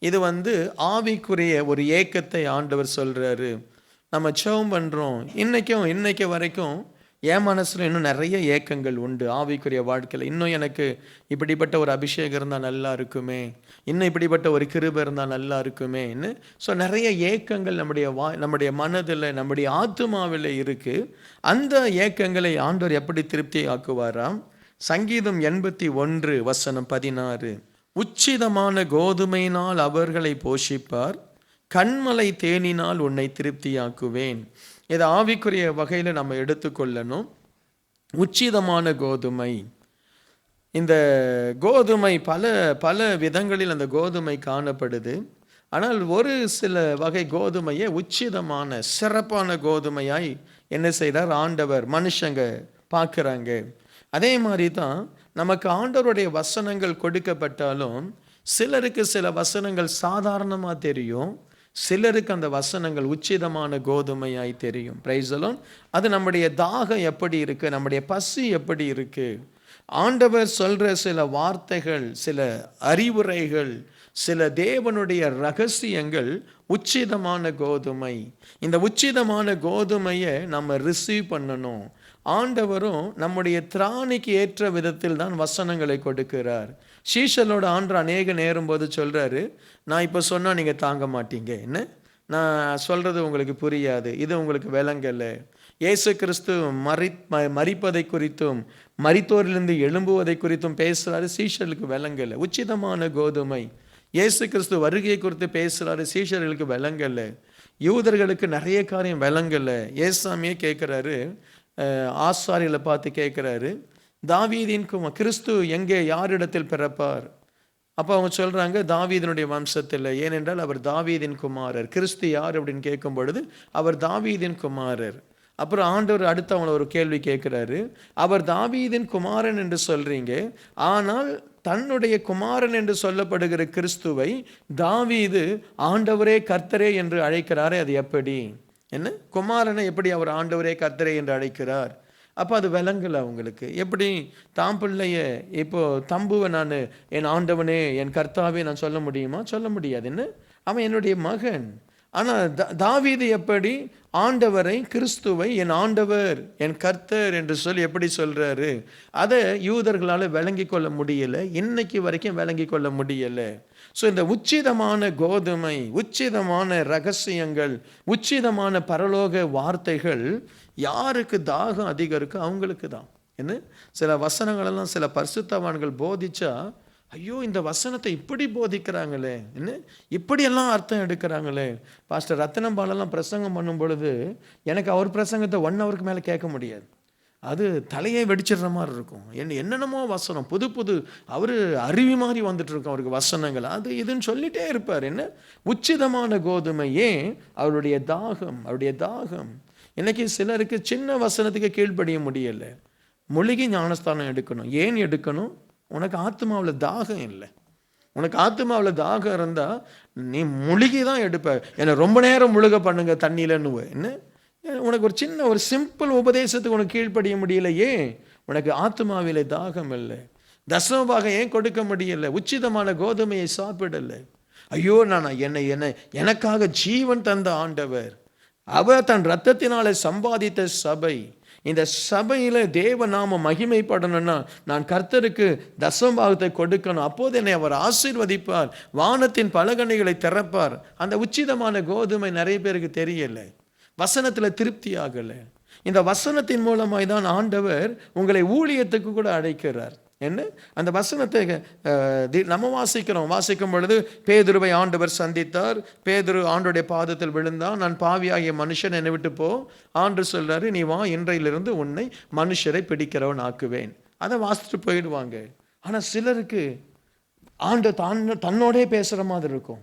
இது ஆவிக்குரிய ஒரு ஏக்கத்தை ஆண்டவர் சொல்கிறாரு. நம்ம ஜெபம் பண்ணுறோம், இன்னைக்கு வரைக்கும் என் மனசில் இன்னும் நிறைய ஏக்கங்கள் உண்டு ஆவிக்குரிய வாழ்க்கையில். இன்னும் எனக்கு இப்படிப்பட்ட ஒரு அபிஷேகம் இருந்தால் நல்லா இருக்குமே, இன்னும் இப்படிப்பட்ட ஒரு கிருபை இருந்தால் நல்லா இருக்குமேன்னு. ஸோ நிறைய ஏக்கங்கள் நம்முடைய மனதில், நம்முடைய ஆத்துமாவில் இருக்குது. அந்த ஏக்கங்களை ஆண்டவர் எப்படி திருப்தி ஆக்குவாராம்? சங்கீதம் 81:16, உச்சிதமான கோதுமையினால் அவர்களை போஷிப்பார், கண்மலை தேனினால் உன்னை திருப்தியாக்குவேன். இதை ஆவிக்குரிய வகையில் நம்ம எடுத்துக்கொள்ளணும். உச்சிதமான கோதுமை, இந்த கோதுமை பல பல விதங்களில் அந்த கோதுமை காணப்படுது. ஆனால் ஒரு சில வகை கோதுமையை உச்சிதமான சிறப்பான கோதுமையாய் என்ன செய்கிறார் ஆண்டவர், மனுஷங்க பார்க்குறாங்க. அதே மாதிரி தான் நமக்கு ஆண்டவருடைய வசனங்கள் கொடுக்கப்பட்டாலும் சிலருக்கு சில வசனங்கள் சாதாரணமாக தெரியும், சிலருக்கு அந்த வசனங்கள் உச்சிதமான கோதுமையாய் தெரியும். Price the Lord. அது நம்முடைய தாகம் எப்படி இருக்குது, நம்முடைய பசி எப்படி இருக்குது, ஆண்டவர் சொல்கிற சில வார்த்தைகள், சில அறிவுரைகள், சில தேவனுடைய ரகசியங்கள் உச்சிதமான கோதுமை. இந்த உச்சிதமான கோதுமையை நம்ம ரிசீவ் பண்ணணும். ஆண்டவரும் நம்முடைய திராணிக்கு ஏற்ற விதத்தில் தான் வசனங்களை கொடுக்கிறார். சீஷலோட ஆண்டு அநேக நேரும் போது சொல்கிறாரு, நான் இப்போ சொன்னால் நீங்கள் தாங்க மாட்டீங்க, என்ன நான் சொல்கிறது உங்களுக்கு புரியாது, இது உங்களுக்கு விளங்கலை. இயேசு கிறிஸ்து மரிப்பதை குறித்தும் மரித்தோரிலிருந்து எழும்புவதை குறித்தும் பேசுகிறாரு, சீஷர்களுக்கு விளங்கலை. உச்சிதமான கோதுமை. இயேசு கிறிஸ்து வருகையை குறித்து பேசுகிறாரு, சீஷர்களுக்கு விளங்கலை. யூதர்களுக்கு நிறைய காரியம் விளங்கலை. ஏசாமியே கேட்குறாரு, ஆசாரிகளை பார்த்து கேட்குறாரு, தாவீதின் கிறிஸ்து எங்கே யாரிடத்தில் பிறப்பார்? அப்போ அவங்க சொல்கிறாங்க, தாவீதினுடைய வம்சத்தில், ஏனென்றால் அவர் தாவீதின் குமாரர். கிறிஸ்து யார் அப்படின்னு கேட்கும் பொழுது அவர் தாவீதின் குமாரர். அப்புறம் ஆண்டவர் அடுத்து அவங்கள ஒரு கேள்வி கேட்குறாரு, அவர் தாவீதின் குமாரன் என்று சொல்கிறீங்க, ஆனால் தன்னுடைய குமாரன் என்று சொல்லப்படுகிற கிறிஸ்துவை தாவீது ஆண்டவரே கர்த்தரே என்று அழைக்கிறாரே, அது எப்படி? என்ன குமாரனை எப்படி அவர் ஆண்டவரே கர்த்தரே என்று அழைக்கிறார்? அப்போ அது விளங்கலை அவங்களுக்கு. எப்படி தாம் பிள்ளைய இப்போ தம்புவை நான் என் ஆண்டவனே என் கர்த்தாவே நான் சொல்ல முடியுமா? சொல்ல முடியாது. என்ன அவன் என்னுடைய மகன். ஆனால் தாவீது எப்படி ஆண்டவரை கிறிஸ்துவை என் ஆண்டவர் என் கர்த்தர் என்று சொல்லி எப்படி சொல்கிறாரு? அதை யூதர்களால் விளங்கி கொள்ள முடியலை, இன்னைக்கு வரைக்கும் விளங்கி கொள்ள முடியலை. ஸோ இந்த உச்சிதமான கோதுமை, உச்சிதமான ரகசியங்கள், உச்சிதமான பரலோக வார்த்தைகள் யாருக்கு தாகம் அதிகம் இருக்கு அவங்களுக்கு தான். என்ன சில வசனங்களெல்லாம் சில பரிசுத்தவான்கள் போதிச்சா, ஐயோ இந்த வசனத்தை இப்படி போதிக்கிறாங்களே, என்ன இப்படியெல்லாம் அர்த்தம் எடுக்கிறாங்களே. பாஸ்டர் ரத்தினம்பாலெல்லாம் பிரசங்கம் பண்ணும் பொழுது எனக்கு அவர் பிரசங்கத்தை 1 ஹவருக்கு மேலே கேட்க முடியாது. அது தலையை வெடிச்சிடுற மாதிரி இருக்கும். என்னென்னமோ வசனம் புது புது அவர் அருவி மாதிரி வந்துட்டு இருக்கும் அவருக்கு வசனங்கள், அது இதுன்னு சொல்லிட்டே இருப்பார். என்ன உச்சிதமான கோதுமை. ஏன்? அவருடைய தாகம், அவருடைய தாகம். இன்னைக்கு சிலருக்கு சின்ன வசனத்துக்கு கீழ்ப்படிய முடியலை. மூழ்கி ஞானஸ்தானம் எடுக்கணும். ஏன் எடுக்கணும்? உனக்கு ஆத்மாவில் தாகம் இல்லை. உனக்கு ஆத்மாவில் தாகம் இருந்தால் நீ முழுகி தான் எடுப்ப. என்னை ரொம்ப நேரம் முழுக பண்ணுங்க தண்ணியிலன்னுவ. என்ன உனக்கு ஒரு சின்ன ஒரு சிம்பிள் உபதேசத்துக்கு உனக்கு கீழ்ப்படிய முடியலையே, உனக்கு ஆத்மாவிலே தாகம் இல்லை. தசமபாக ஏன் கொடுக்க முடியலை? உச்சிதமான கோதுமையை சாப்பிடலை. ஐயோ நான் எனக்காக ஜீவன் தந்த ஆண்டவர், அவர் தன் இரத்தத்தினாலே சம்பாதித்த சபை, இந்த சபையில் தேவ நாம மகிமைப்படணும்னா நான் கர்த்தருக்கு தசமபாகத்தை கொடுக்கணும். அப்போது என்னை அவர் ஆசீர்வதிப்பார், வானத்தின் பலகணிகளை திறப்பார். அந்த உச்சிதமான கோதுமை நிறைய பேருக்கு தெரியலை, வசனத்தில் திருப்தி ஆகலை. இந்த வசனத்தின் மூலமாய் தான் ஆண்டவர் உங்களை ஊழியத்துக்கு கூட அழைக்கிறார். என்ன அந்த வசனத்தை நம்ம வாசிக்கும் பொழுது பேதுருவை ஆண்டவர் சந்தித்தார். பேதுரு ஆண்டோடைய பாதத்தில் விழுந்தான். நான் பாவியாகிய மனுஷன், என்னை விட்டு போ. ஆண்டு சொல்றாரு, நீ வா, இன்றையிலிருந்து உன்னை மனுஷரை பிடிக்கிறவன் ஆக்குவேன். அதை வாசிச்சுட்டு போயிடுவாங்க. ஆனால் சிலருக்கு ஆண்டு தன்னோடே பேசுகிற மாதிரி இருக்கும்.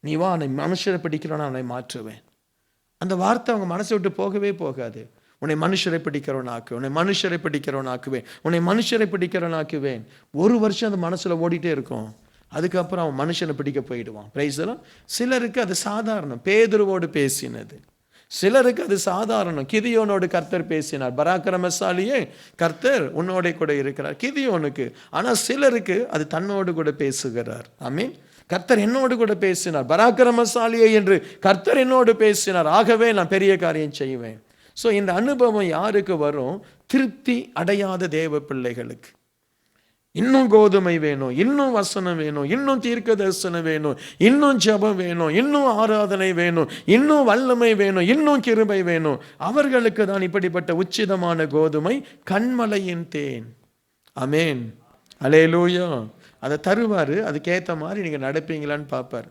நீ வா, நான் மனுஷரை பிடிக்கிறவன் அவனை மாற்றுவேன். அந்த வார்த்தை அவங்க மனசை விட்டு போகவே போகாது. உன்னை மனுஷரை பிடிக்கிறவன் ஆக்குவேன், உன்னை மனுஷரை பிடிக்கிறவன் ஆக்குவேன், உன்னை மனுஷரை பிடிக்கிறவன் ஆக்குவேன். 1 வருஷம் அந்த மனசில் ஓடிட்டே இருக்கும். அதுக்கப்புறம் அவன் மனுஷனை பிடிக்க போயிடுவான். பிரைஸ் எல்லாம். சிலருக்கு அது சாதாரணம், பேதுருவோடு பேசினது. சிலருக்கு அது சாதாரணம், கிதியோனோடு கர்த்தர் பேசினார். பராக்கிரமசாலியே கர்த்தர் உன்னோட கூட இருக்கிறார் கிதியோனுக்கு. ஆனால் சிலருக்கு அது தன்னோடு கூட பேசுகிறார். ஆமீன். கர்த்தர் என்னோடு கூட பேசினார், பராக்கிரமசாலியே என்று கர்த்தர் என்னோடு பேசினார், ஆகவே நான் பெரிய காரியம் செய்வேன். ஸோ இந்த அனுபவம் யாருக்கு வரும்? திருப்தி அடையாத தேவ பிள்ளைகளுக்கு. இன்னும் கோதுமை வேணும், இன்னும் வசனம் வேணும், இன்னும் தீர்க்க தரிசனம் வேணும், இன்னும் ஜெபம் வேணும், இன்னும் ஆராதனை வேணும், இன்னும் வல்லமை வேணும், இன்னும் கிருபை வேணும். அவர்களுக்கு தான் இப்படிப்பட்ட உச்சிதமான கோதுமை, கண்மலையின் தேன். ஆமேன், அல்லேலூயா. அதை தருவார். அதுக்கேற்ற மாதிரி நீங்கள் நடப்பீங்களான்னு பார்ப்பார்.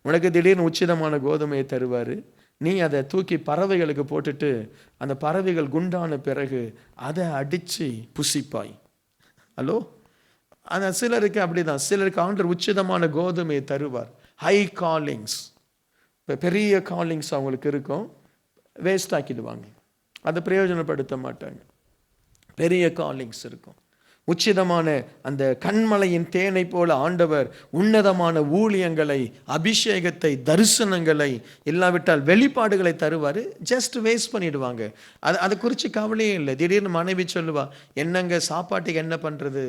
உனக்கு திடீர்னு உச்சிதமான கோதுமையை தருவார். நீ அதை தூக்கி பறவைகளுக்கு போட்டுட்டு அந்த பறவைகள் குண்டான பிறகு அதை அடித்து புசிப்பாய். ஹலோ, ஆனால் சிலருக்கு அப்படிதான். சிலருக்கு ஆண்டவர் உச்சிதமான கோதுமையை தருவார். ஹை காலிங்ஸ், இப்போ பெரிய காலிங்ஸ் அவங்களுக்கு இருக்கும், வேஸ்ட் ஆக்கிடுவாங்க, அதை பிரயோஜனப்படுத்த மாட்டாங்க. பெரிய காலிங்ஸ் இருக்கும். உச்சிதமான அந்த கண்மலையின் தேனை போல ஆண்டவர் உன்னதமான ஊழியங்களை, அபிஷேகத்தை, தரிசனங்களை, இல்லாவிட்டால் வெளிப்பாடுகளை தருவார். ஜஸ்ட் வேஸ்ட் பண்ணிடுவாங்க. அதை குறித்து கவலையே இல்லை. திடீர்னு மனைவி சொல்லுவா, என்னங்க சாப்பாட்டுக்கு என்ன பண்ணுறது?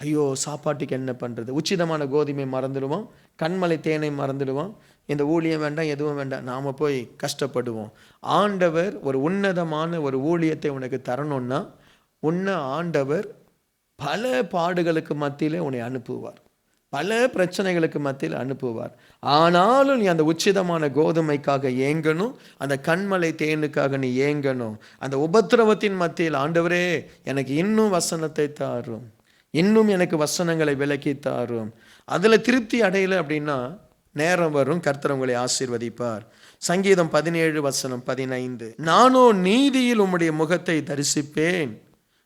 ஐயோ சாப்பாட்டுக்கு என்ன பண்ணுறது? உச்சிதமான கோதுமை மறந்துடுவோம், கண்மலை தேனை மறந்துடுவோம். இந்த ஊழியம் வேண்டாம், எதுவும் வேண்டாம், நாம் போய் கஷ்டப்படுவோம். ஆண்டவர் ஒரு உன்னதமான ஒரு ஊழியத்தை உனக்கு தரணும்னா உன்னை ஆண்டவர் பல பாடுகளுக்கு மத்தியிலே உன்னை அனுப்புவார், பல பிரச்சனைகளுக்கு மத்தியில் அனுப்புவார். ஆனாலும் நீ அந்த உச்சிதமான கோதுமைக்காக ஏங்கணும், அந்த கண்மலை தேனுக்காக நீ ஏங்கணும். அந்த உபத்திரவத்தின் மத்தியில் ஆண்டவரே எனக்கு இன்னும் வசனத்தை தாரும், இன்னும் எனக்கு வசனங்களை விலக்கி தாரும். அதில் திருப்தி அடையலை அப்படின்னா நேரம் வரும், கர்த்தர் உங்களை ஆசீர்வதிப்பார். சங்கீதம் 17:15, நானோ நீதியில் உம்முடைய முகத்தை தரிசிப்பேன்,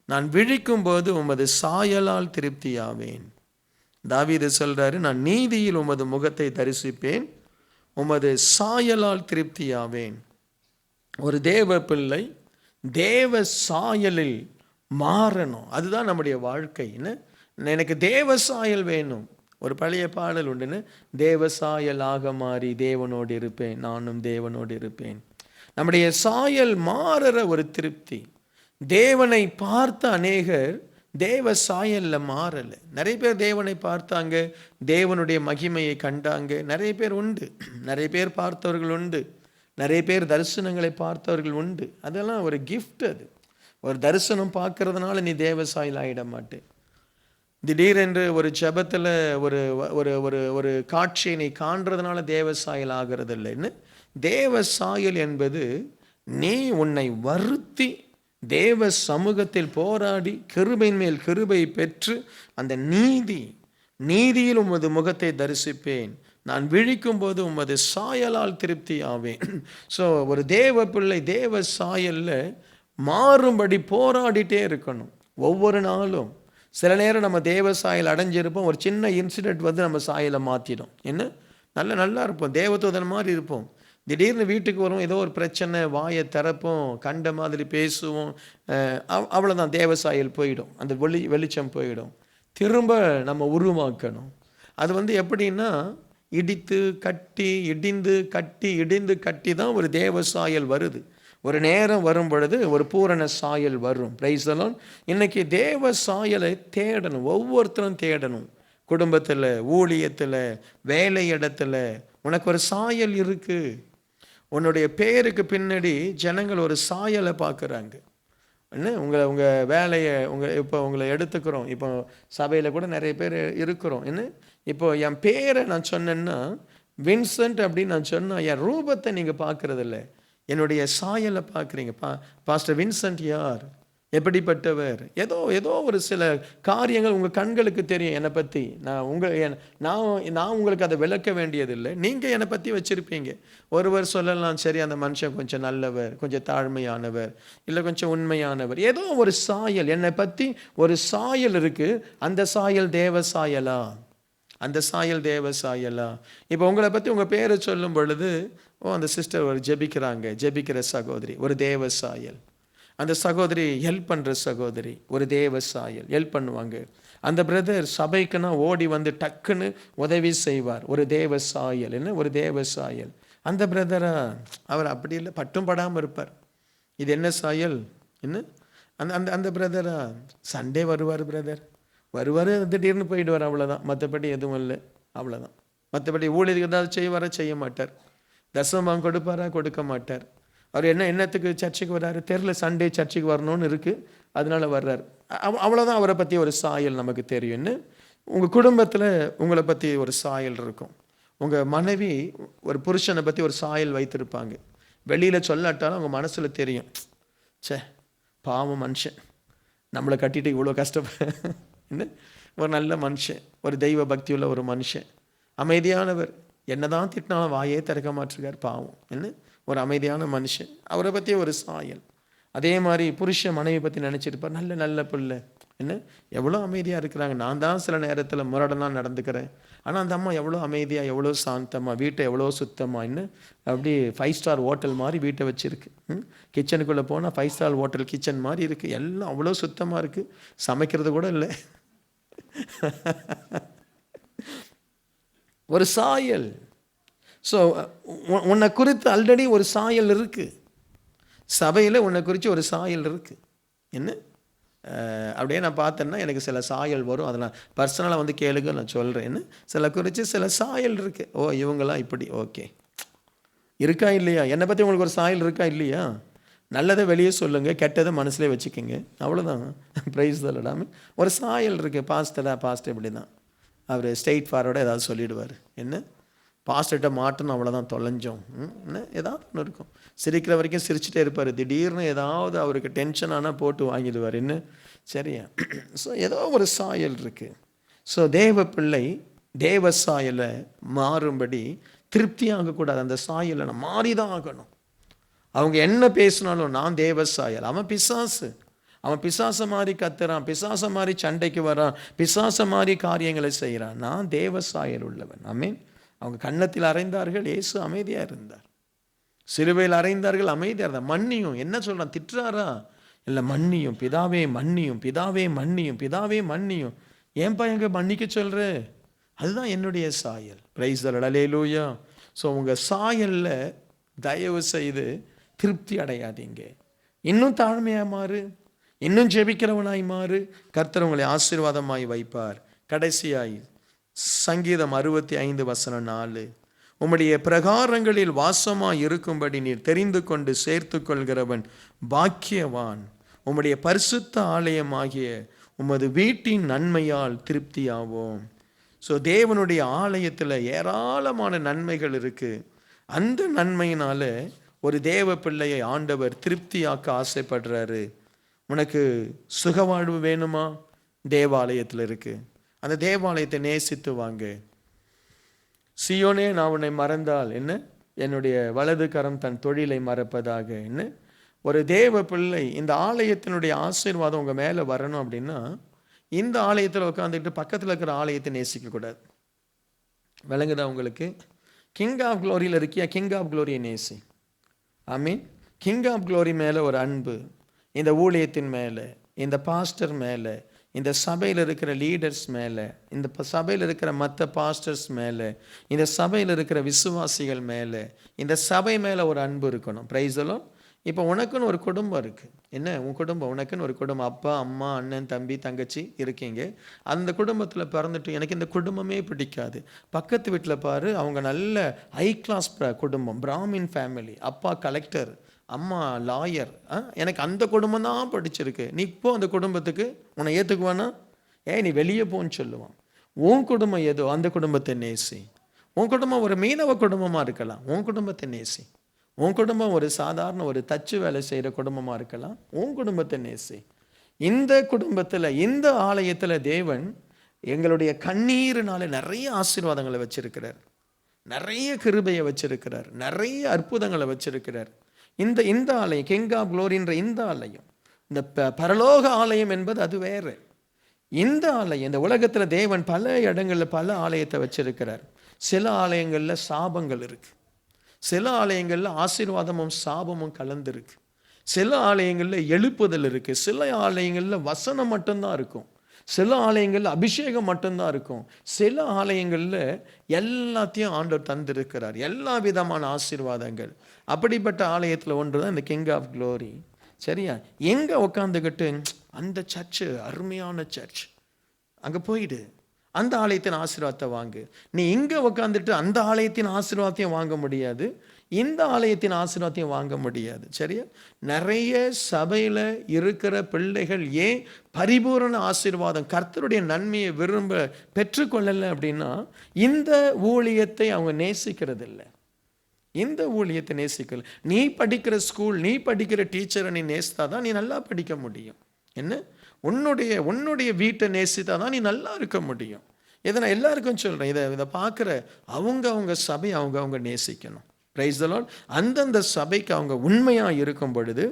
நான் விழிக்கும் போது உமது சாயலால் திருப்தியாவேன். தாவீது சொல்றாரு, நான் நீதியில் உமது முகத்தை தரிசிப்பேன், உமது சாயலால் திருப்தியாவேன். ஒரு தேவ பிள்ளை தேவ சாயலில் மாறணும், அதுதான் நம்முடைய வாழ்க்கை. எனக்கு தேவ சாயல் வேணும். ஒரு பழைய பாடல் உண்டுன்னு, தேவ சாயலாக மாறி தேவனோடு இருப்பேன், நானும் தேவனோடு இருப்பேன். நம்முடைய சாயல் மாறுற ஒரு திருப்தி. தேவனை பார்த்த அநேகர் தேவ சாயல்ல மாறலை. நிறைய பேர் தேவனை பார்த்தாங்க, தேவனுடைய மகிமையை கண்டாங்க, நிறைய பேர் உண்டு, நிறைய பேர் பார்த்தவர்கள் உண்டு, நிறைய பேர் தரிசனங்களை பார்த்தவர்கள் உண்டு. அதெல்லாம் ஒரு கிஃப்ட். அது ஒரு தரிசனம் பார்க்கறதுனால நீ தேவ சாயல் ஆகிட மாட்டே. திடீரென்று ஒரு ஜபத்தில் ஒரு ஒரு ஒரு ஒரு காட்சியை நீ காண்றதுனால தேவ சாயல் ஆகிறது இல்லைன்னு. தேவ சாயல் என்பது நீ உன்னை வருத்தி தேவ சமூகத்தில் போராடி கிருபையின் மேல் கிருபை பெற்று அந்த நீதியில் உமது முகத்தை தரிசிப்பேன், நான் விழிக்கும் போது உமது சாயலால் திருப்தி ஆவேன். ஸோ ஒரு தேவ பிள்ளை தேவ சாயல்ல மாறும்படி போராடிட்டே இருக்கணும் ஒவ்வொரு நாளும். சில நேரம் நம்ம தேவ சாயல் அடைஞ்சிருப்போம், ஒரு சின்ன இன்சிடென்ட் வந்து நம்ம சாயலை மாற்றிடும். என்ன நல்லா இருப்போம், தேவதூதன் மாதிரி இருப்போம். திடீர்னு வீட்டுக்கு வரும், ஏதோ ஒரு பிரச்சனை, வாயை திறப்போம், கண்ட மாதிரி பேசுவோம், அவ்வளோதான், தேவ சாயல் போயிடும், அந்த வெளிச்சம் போயிடும். திரும்ப நம்ம உருவாக்கணும். அது வந்து எப்படின்னா இடிந்து கட்டி தான் ஒரு தேவ சாயல் வருது. ஒரு நேரம் வரும் பொழுது ஒரு பூரண சாயல் வரும். Price the Lord. இன்னைக்கு தேவ சாயலை தேடணும், ஒவ்வொருத்தரும் தேடணும். குடும்பத்தில், ஊழியத்தில், வேலை இடத்துல உனக்கு ஒரு சாயல் இருக்கு. உன்னுடைய பேருக்கு பின்னாடி ஜனங்கள் ஒரு சாயலை பார்க்குறாங்க. என்ன உங்கள் வேலையை இப்போ உங்களை எடுத்துக்கிறோம். இப்போ சபையில் கூட நிறைய பேர் இருக்கிறோம். என்ன இப்போ என் பேரை நான் சொன்னேன்னா வின்சென்ட் அப்படின்னு நான் சொன்னால் என் ரூபத்தை நீங்கள் பார்க்குறதில்ல, என்னுடைய சாயலை பார்க்குறீங்க. பாஸ்டர் வின்சென்ட் யார், எப்படிப்பட்டவர், ஏதோ ஒரு சில காரியங்கள் உங்கள் கண்களுக்கு தெரியும் என்னை பற்றி. நான் உங்களுக்கு அதை விளக்க வேண்டியதில்லை, நீங்கள் என்னை பற்றி வச்சுருப்பீங்க. ஒருவர் சொல்லலாம், சரி அந்த மனுஷன் கொஞ்சம் நல்லவர், கொஞ்சம் தாழ்மையானவர், இல்லை கொஞ்சம் உண்மையானவர், ஏதோ ஒரு சாயல், என்னை பற்றி ஒரு சாயல் இருக்குது. அந்த சாயல் தேவ சாயலா? அந்த சாயல் தேவ சாயலா? இப்போ உங்களை பற்றி உங்கள் பேரை சொல்லும் பொழுது, அந்த சிஸ்டர் ஒரு ஜெபிக்கிற சகோதரி, ஒரு தேவ சாயல். அந்த சகோதரி ஹெல்ப் பண்ணுற சகோதரி, ஒரு தேவ சாயல், ஹெல்ப் பண்ணுவாங்க. அந்த பிரதர் சபைக்குன்னா ஓடி வந்து டக்குன்னு உதவி செய்வார், ஒரு தேவ சாயல். என்ன ஒரு தேவ சாயல்? அந்த பிரதரா, அவர் அப்படி இல்லை, பட்டும் படாமல் இருப்பார். இது என்ன சாயல்? என்ன அந்த பிரதரா, சண்டே வருவார், வருவார், திடீர்னு போயிடுவார், அவ்வளோதான். மற்றபடி எதுவும் இல்லை, அவ்வளோதான். மற்றபடி ஊழியருக்கு ஏதாவது செய்ய மாட்டார். தசமம் கொடுக்க மாட்டார். அவர் என்னத்துக்கு சர்ச்சுக்கு வர்றாரு தெரியல, சண்டே சர்ச்சுக்கு வரணும்னு இருக்குது, அதனால வர்றார், அவ்வளோதான். அவரை பற்றி ஒரு சாயல் நமக்கு தெரியும்னு. உங்கள் குடும்பத்தில் உங்களை பற்றி ஒரு சாயல் இருக்கும். உங்கள் மனைவி ஒரு புருஷனை பற்றி ஒரு சாயல் வைத்திருப்பாங்க. வெளியில் சொல்லாட்டாலும் அவங்க மனசில் தெரியும், பாவம் மனுஷன், நம்மளை கட்டிட்டு இவ்வளோ என்ன, ஒரு நல்ல மனுஷன், ஒரு தெய்வ பக்தி உள்ள ஒரு மனுஷன், அமைதியானவர், என்னதான் திட்டினாலும் வாயே திறக்க மாட்டிருக்கார், பாவம். என்ன ஒரு அமைதியான மனுஷன், அவரை பற்றி ஒரு சாயல். அதே மாதிரி புருஷன் மனைவி பற்றி நினச்சிருப்பார், நல்ல பிள்ளை, என்ன எவ்வளோ அமைதியாக இருக்கிறாங்க. நான் தான் சில நேரத்தில் முரடெல்லாம் நடந்துக்கிறேன், ஆனால் அந்த அம்மா எவ்வளோ அமைதியாக, எவ்வளோ சாந்தமாக, வீட்டை எவ்வளோ சுத்தமாக, என்ன அப்படி 5 ஸ்டார் ஹோட்டல் மாதிரி வீட்டை வச்சுருக்கு. கிச்சனுக்குள்ளே போனால் 5 ஸ்டார் ஹோட்டல் கிச்சன் மாதிரி இருக்குது, எல்லாம் அவ்வளோ சுத்தமாக இருக்குது, சமைக்கிறது கூட இல்லை. ஒரு சாயல். ஸோ உன்னை குறித்து ஆல்ரெடி ஒரு சாயல் இருக்குது. சபையில் உன்னை குறித்து ஒரு சாயல் இருக்குது. என்ன அப்படியே நான் பார்த்தேன்னா எனக்கு சில சாயல் வரும். அதெல்லாம் பர்சனலாக வந்து கேளுங்க, நான் சொல்கிறேன்னு. சில குறித்து சில சாயல் இருக்குது. ஓ இவங்களாம் இப்படி, ஓகே இருக்கா இல்லையா? என்னை பற்றி உங்களுக்கு ஒரு சாயல் இருக்கா இல்லையா? நல்லதை வெளியே சொல்லுங்கள், கெட்டதை மனசுலேயே வச்சுக்கோங்க, அவ்வளோதான். ப்ரைஸ் சொல்லலாமல் ஒரு சாயல் இருக்குது. பாஸ்டர் இப்படி தான், அவர் ஸ்ட்ரெயிட் ஃபார்வர்டாக ஏதாவது சொல்லிவிடுவார். என்ன பாஸ்டர்கிட்ட மாட்டணும், அவ்வளோதான், தொலைஞ்சோம். என்ன ஏதாவது ஒன்று இருக்கும். சிரிக்கிற வரைக்கும் சிரிச்சுட்டே இருப்பார். திடீர்னு ஏதாவது அவருக்கு டென்ஷன் ஆனால் போட்டு வாங்கிடுவார். என்ன சரியா? ஸோ ஏதோ ஒரு சாயல் இருக்குது. ஸோ தேவ பிள்ளை தேவ சாயலை மாறும்படி திருப்தியாகக்கூடாது. அந்த சாயலை நான் மாறி தான் ஆகணும். அவங்க என்ன பேசினாலும் நான் தேவ சாயல். அவன் பிசாசு, அவன் பிசாசை மாதிரி கத்துறான், பிசாசை மாதிரி சண்டைக்கு வரான், பிசாசை மாதிரி காரியங்களை செய்கிறான். நான் தேவ சாயல் உள்ளவன். ஆமென். அவங்க கன்னத்தில் அறைந்தார்கள், இயேசு அமைதியாக இருந்தார். சிலுவையில் அறைந்தார்கள், அமைதியாக இருந்தார். மன்னியும் என்ன சொல்கிறான்? திட்டுறாரா? இல்லை, மன்னியும் பிதாவே, மன்னியும் பிதாவே, மன்னியும் பிதாவே, மன்னியும். ஏன்பா எங்க மன்னிக்க சொல்கிற? அதுதான் என்னுடைய சாயல். Price the lord, hallelujah. So உங்கள் சாயலில் தயவு செய்து திருப்தி அடையாதீங்க. இன்னும் தாழ்மையாக மாறு, இன்னும் ஜெபிக்கிறவனாய் மாறு. கர்த்தர் உங்களை ஆசீர்வாதமாய் வைப்பார். கடைசியாய் சங்கீதம் 65:4, உம்முடைய பிரகாரங்களில் வாசமாய் இருக்கும்படி நீர் தெரிந்து கொண்டு சேர்த்து கொள்கிறவன் பாக்கியவான். உம்முடைய பரிசுத்த ஆலயமாகிய உமது வீட்டின் நன்மையால் திருப்தியாவோம். ஸோ தேவனுடைய ஆலயத்தில் ஏராளமான நன்மைகள் இருக்குது. அந்த நன்மையினால ஒரு தேவ பிள்ளையை ஆண்டவர் திருப்தியாக்க ஆசைப்படுறாரு. உனக்கு சுகவாழ்வு வேணுமா? தேவாலயத்தில் இருக்குது. அந்த தேவாலயத்தை நேசித்து வாங்க. சியோனே, நான் உன்னை மறந்தால் என்ன, என்னுடைய வலது கரம் தன் தொழிலை மறப்பதாக. என்ன ஒரு தேவ பிள்ளை இந்த ஆலயத்தினுடைய ஆசீர்வாதம் உங்கள் மேலே வரணும் அப்படின்னா, இந்த ஆலயத்தில் உட்காந்துக்கிட்டு பக்கத்தில் இருக்கிற ஆலயத்தை நேசிக்கக்கூடாது. விளங்குதா உங்களுக்கு? கிங் ஆஃப் க்ளோரியில் இருக்கியா? கிங் ஆஃப் க்ளோரியை நேசி. மீன் கிங் ஆஃப் க்ளோரி மேலே ஒரு அன்பு, இந்த ஊழியத்தின் மேலே, இந்த பாஸ்டர் மேலே, இந்த சபையில் இருக்கிற லீடர்ஸ் மேலே, இந்த சபையில் இருக்கிற மற்ற பாஸ்டர்ஸ் மேலே, இந்த சபையில் இருக்கிற விசுவாசிகள் மேலே, இந்த சபை மேலே ஒரு அன்பு இருக்கணும். Price the Lord. இப்போ உனக்குன்னு ஒரு குடும்பம் இருக்குது. என்ன உன் குடும்பம்? உனக்குன்னு ஒரு குடும்பம், அப்பா அம்மா அண்ணன் தம்பி தங்கச்சி இருக்கீங்க. அந்த குடும்பத்தில் பிறந்துட்டு எனக்கு இந்த குடும்பமே பிடிக்காது. பக்கத்து வீட்டில் பாரு, அவங்க நல்ல ஹை கிளாஸ் குடும்பம், பிராமின் ஃபேமிலி, அப்பா கலெக்டர், அம்மா லாயர், எனக்கு அந்த குடும்பம் தான் படிச்சிருக்கு. நீ இப்போ அந்த குடும்பத்துக்கு உன்னை ஏற்றுக்குவானா? நீ வெளியே போன்னு சொல்லுவான். உன் குடும்பம் ஏதோ அந்த குடும்பத்தை நேசி. உன் குடும்பம் ஒரு மீனவ குடும்பமாக இருக்கலாம், உன் குடும்பத்தை நேசி. உன் குடும்பம் ஒரு சாதாரண ஒரு தச்சு வேலை செய்கிற குடும்பமாக இருக்கலாம், உன் குடும்பத்தை நேசி. இந்த குடும்பத்தில், இந்த ஆலயத்தில் தேவன் எங்களுடைய கண்ணீரினால நிறைய ஆசீர்வாதங்களை வச்சிருக்கிறார், நிறைய கிருபையை வச்சிருக்கிறார், நிறைய அற்புதங்களை வச்சிருக்கிறார். இந்த ஆலயம் கிங் ஆஃப் க்ளோரின்ற இந்த ஆலயம், இந்த பரலோக ஆலயம் என்பது அது வேறு. இந்த ஆலயம், இந்த உலகத்தில் தேவன் பல இடங்களில் பல ஆலயத்தை வச்சிருக்கிறார். சில ஆலயங்களில் சாபங்கள் இருக்குது, சில ஆலயங்களில் ஆசீர்வாதமும் சாபமும் கலந்துருக்கு, சில ஆலயங்களில் எழுப்புதல் இருக்குது, சில ஆலயங்களில் வசனம் மட்டும்தான் இருக்கும், சில ஆலயங்களில் அபிஷேகம் மட்டும்தான் இருக்கும், சில ஆலயங்களில் எல்லாத்தையும் ஆண்டவர் தந்திருக்கிறார், எல்லா விதமான ஆசீர்வாதங்கள். அப்படிப்பட்ட ஆலயத்தில் ஒன்று தான் இந்த கிங் ஆஃப் க்ளோரி. சரியா? எங்கே உட்காந்துக்கிட்டு அந்த சர்ச்சு அருமையான சர்ச், அங்கே போயிடு, அந்த ஆலயத்தின் ஆசீர்வாதத்தை வாங்கு. நீ இங்கே உட்காந்துட்டு அந்த ஆலயத்தின் ஆசீர்வாதத்தையும் வாங்க முடியாது, இந்த ஆலயத்தின் ஆசீர்வாதத்தையும் வாங்க முடியாது. சரியா? நிறைய சபையில் இருக்கிற பிள்ளைகள் ஏன் பரிபூரண ஆசீர்வாதம், கர்த்தருடைய நன்மையை விரும்ப பெற்றுக்கொள்ளலை அப்படின்னா, இந்த ஊழியத்தை அவங்க நேசிக்கிறது இல்லை. இந்த ஊழியத்தை நேசிக்கல. நீ படிக்கிற ஸ்கூல், நீ படிக்கிற டீச்சரை நீ நேசித்தாதான் நீ நல்லா படிக்க முடியும். என்ன உன்னுடைய வீட்டை நேசித்தாதான் நீ நல்லா இருக்க முடியும். இதை நான் எல்லாருக்கும் சொல்கிறேன். இதை பார்க்குற அவங்க சபை அவங்க நேசிக்கணும். Praise the lord. அந்தந்த சபைக்கு அவங்க உண்மையாக இருக்கும் பொழுது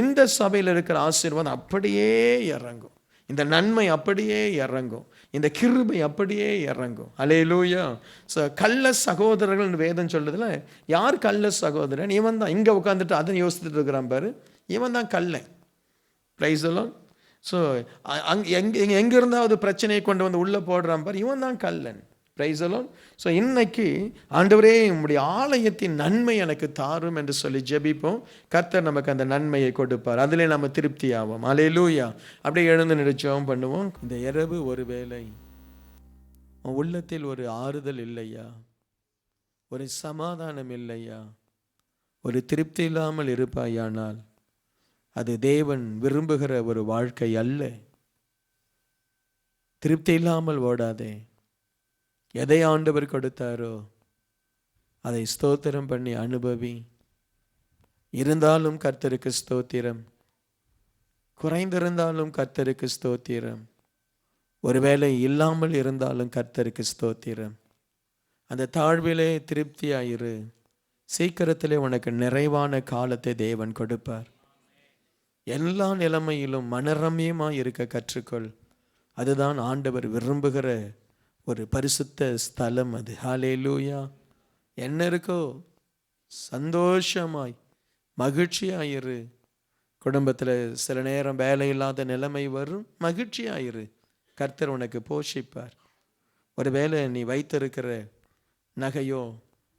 இந்த சபையில் இருக்கிற ஆசீர்வாதம் அப்படியே இறங்கும், இந்த நன்மை அப்படியே இறங்கும், இந்த கிருபை அப்படியே இறங்கும். அல்லேலூயா. ஸோ கள்ள சகோதரர்கள் வேதம் சொல்றதுல, யார் கள்ள சகோதரன்? இவன் தான். இங்கே உட்காந்துட்டு அதை யோசித்துட்டு இருக்கிறான் பாரு, இவன் தான் கள்ளன். Price the Lord. ஸோ எங்கே இருந்தாவது பிரச்சனையை கொண்டு வந்து உள்ளே போடுறான் பாரு, இவன் தான் கள்ளன். Price the Lord. ஸோ இன்னைக்கு ஆண்டவரே உம்முடைய ஆலயத்தின் நன்மை எனக்கு தாரும் என்று சொல்லி ஜெபிப்போம். கர்த்தர் நமக்கு அந்த நன்மையை கொடுப்பார். அதிலே நம்ம திருப்தி ஆவோம். அல்லேலூயா. அப்படியே எழுந்து நினைச்சோம் பண்ணுவோம். இந்த இரவு ஒரு வேளை உன் உள்ளத்தில் ஒரு ஆறுதல் இல்லையா, ஒரு சமாதானம் இல்லையா, ஒரு திருப்தி இல்லாமல் இருப்பாயானால் அது தேவன் விரும்புகிற ஒரு வாழ்க்கை அல்ல. திருப்தி இல்லாமல் ஓடாதே. எதை ஆண்டவர் கொடுத்தாரோ அதை ஸ்தோத்திரம் பண்ணி அனுபவி. இருந்தாலும் கர்த்தருக்கு ஸ்தோத்திரம், குறைந்திருந்தாலும் கர்த்தருக்கு ஸ்தோத்திரம், ஒருவேளை இல்லாமல் இருந்தாலும் கர்த்தருக்கு ஸ்தோத்திரம். அந்த தாழ்விலே திருப்தியாயிரு. சீக்கிரத்திலே உனக்கு நிறைவான காலத்தை தேவன் கொடுப்பார். எல்லா நிலைமையிலும் மனரம்யமாக இருக்க கற்றுக்கொள். அதுதான் ஆண்டவர் விரும்புகிற ஒரு பரிசுத்த ஸ்தலம் அது. ஹல்லேலூயா. என்ன இருக்கோ சந்தோஷமாய் மகிழ்ச்சியாயிரு. குடும்பத்தில் சில நேரம் வேலை இல்லாத நிலைமை வரும், மகிழ்ச்சியாயிரு. கர்த்தர் உனக்கு போஷிப்பார். ஒருவேளை நீ வைத்திருக்கிற நகையோ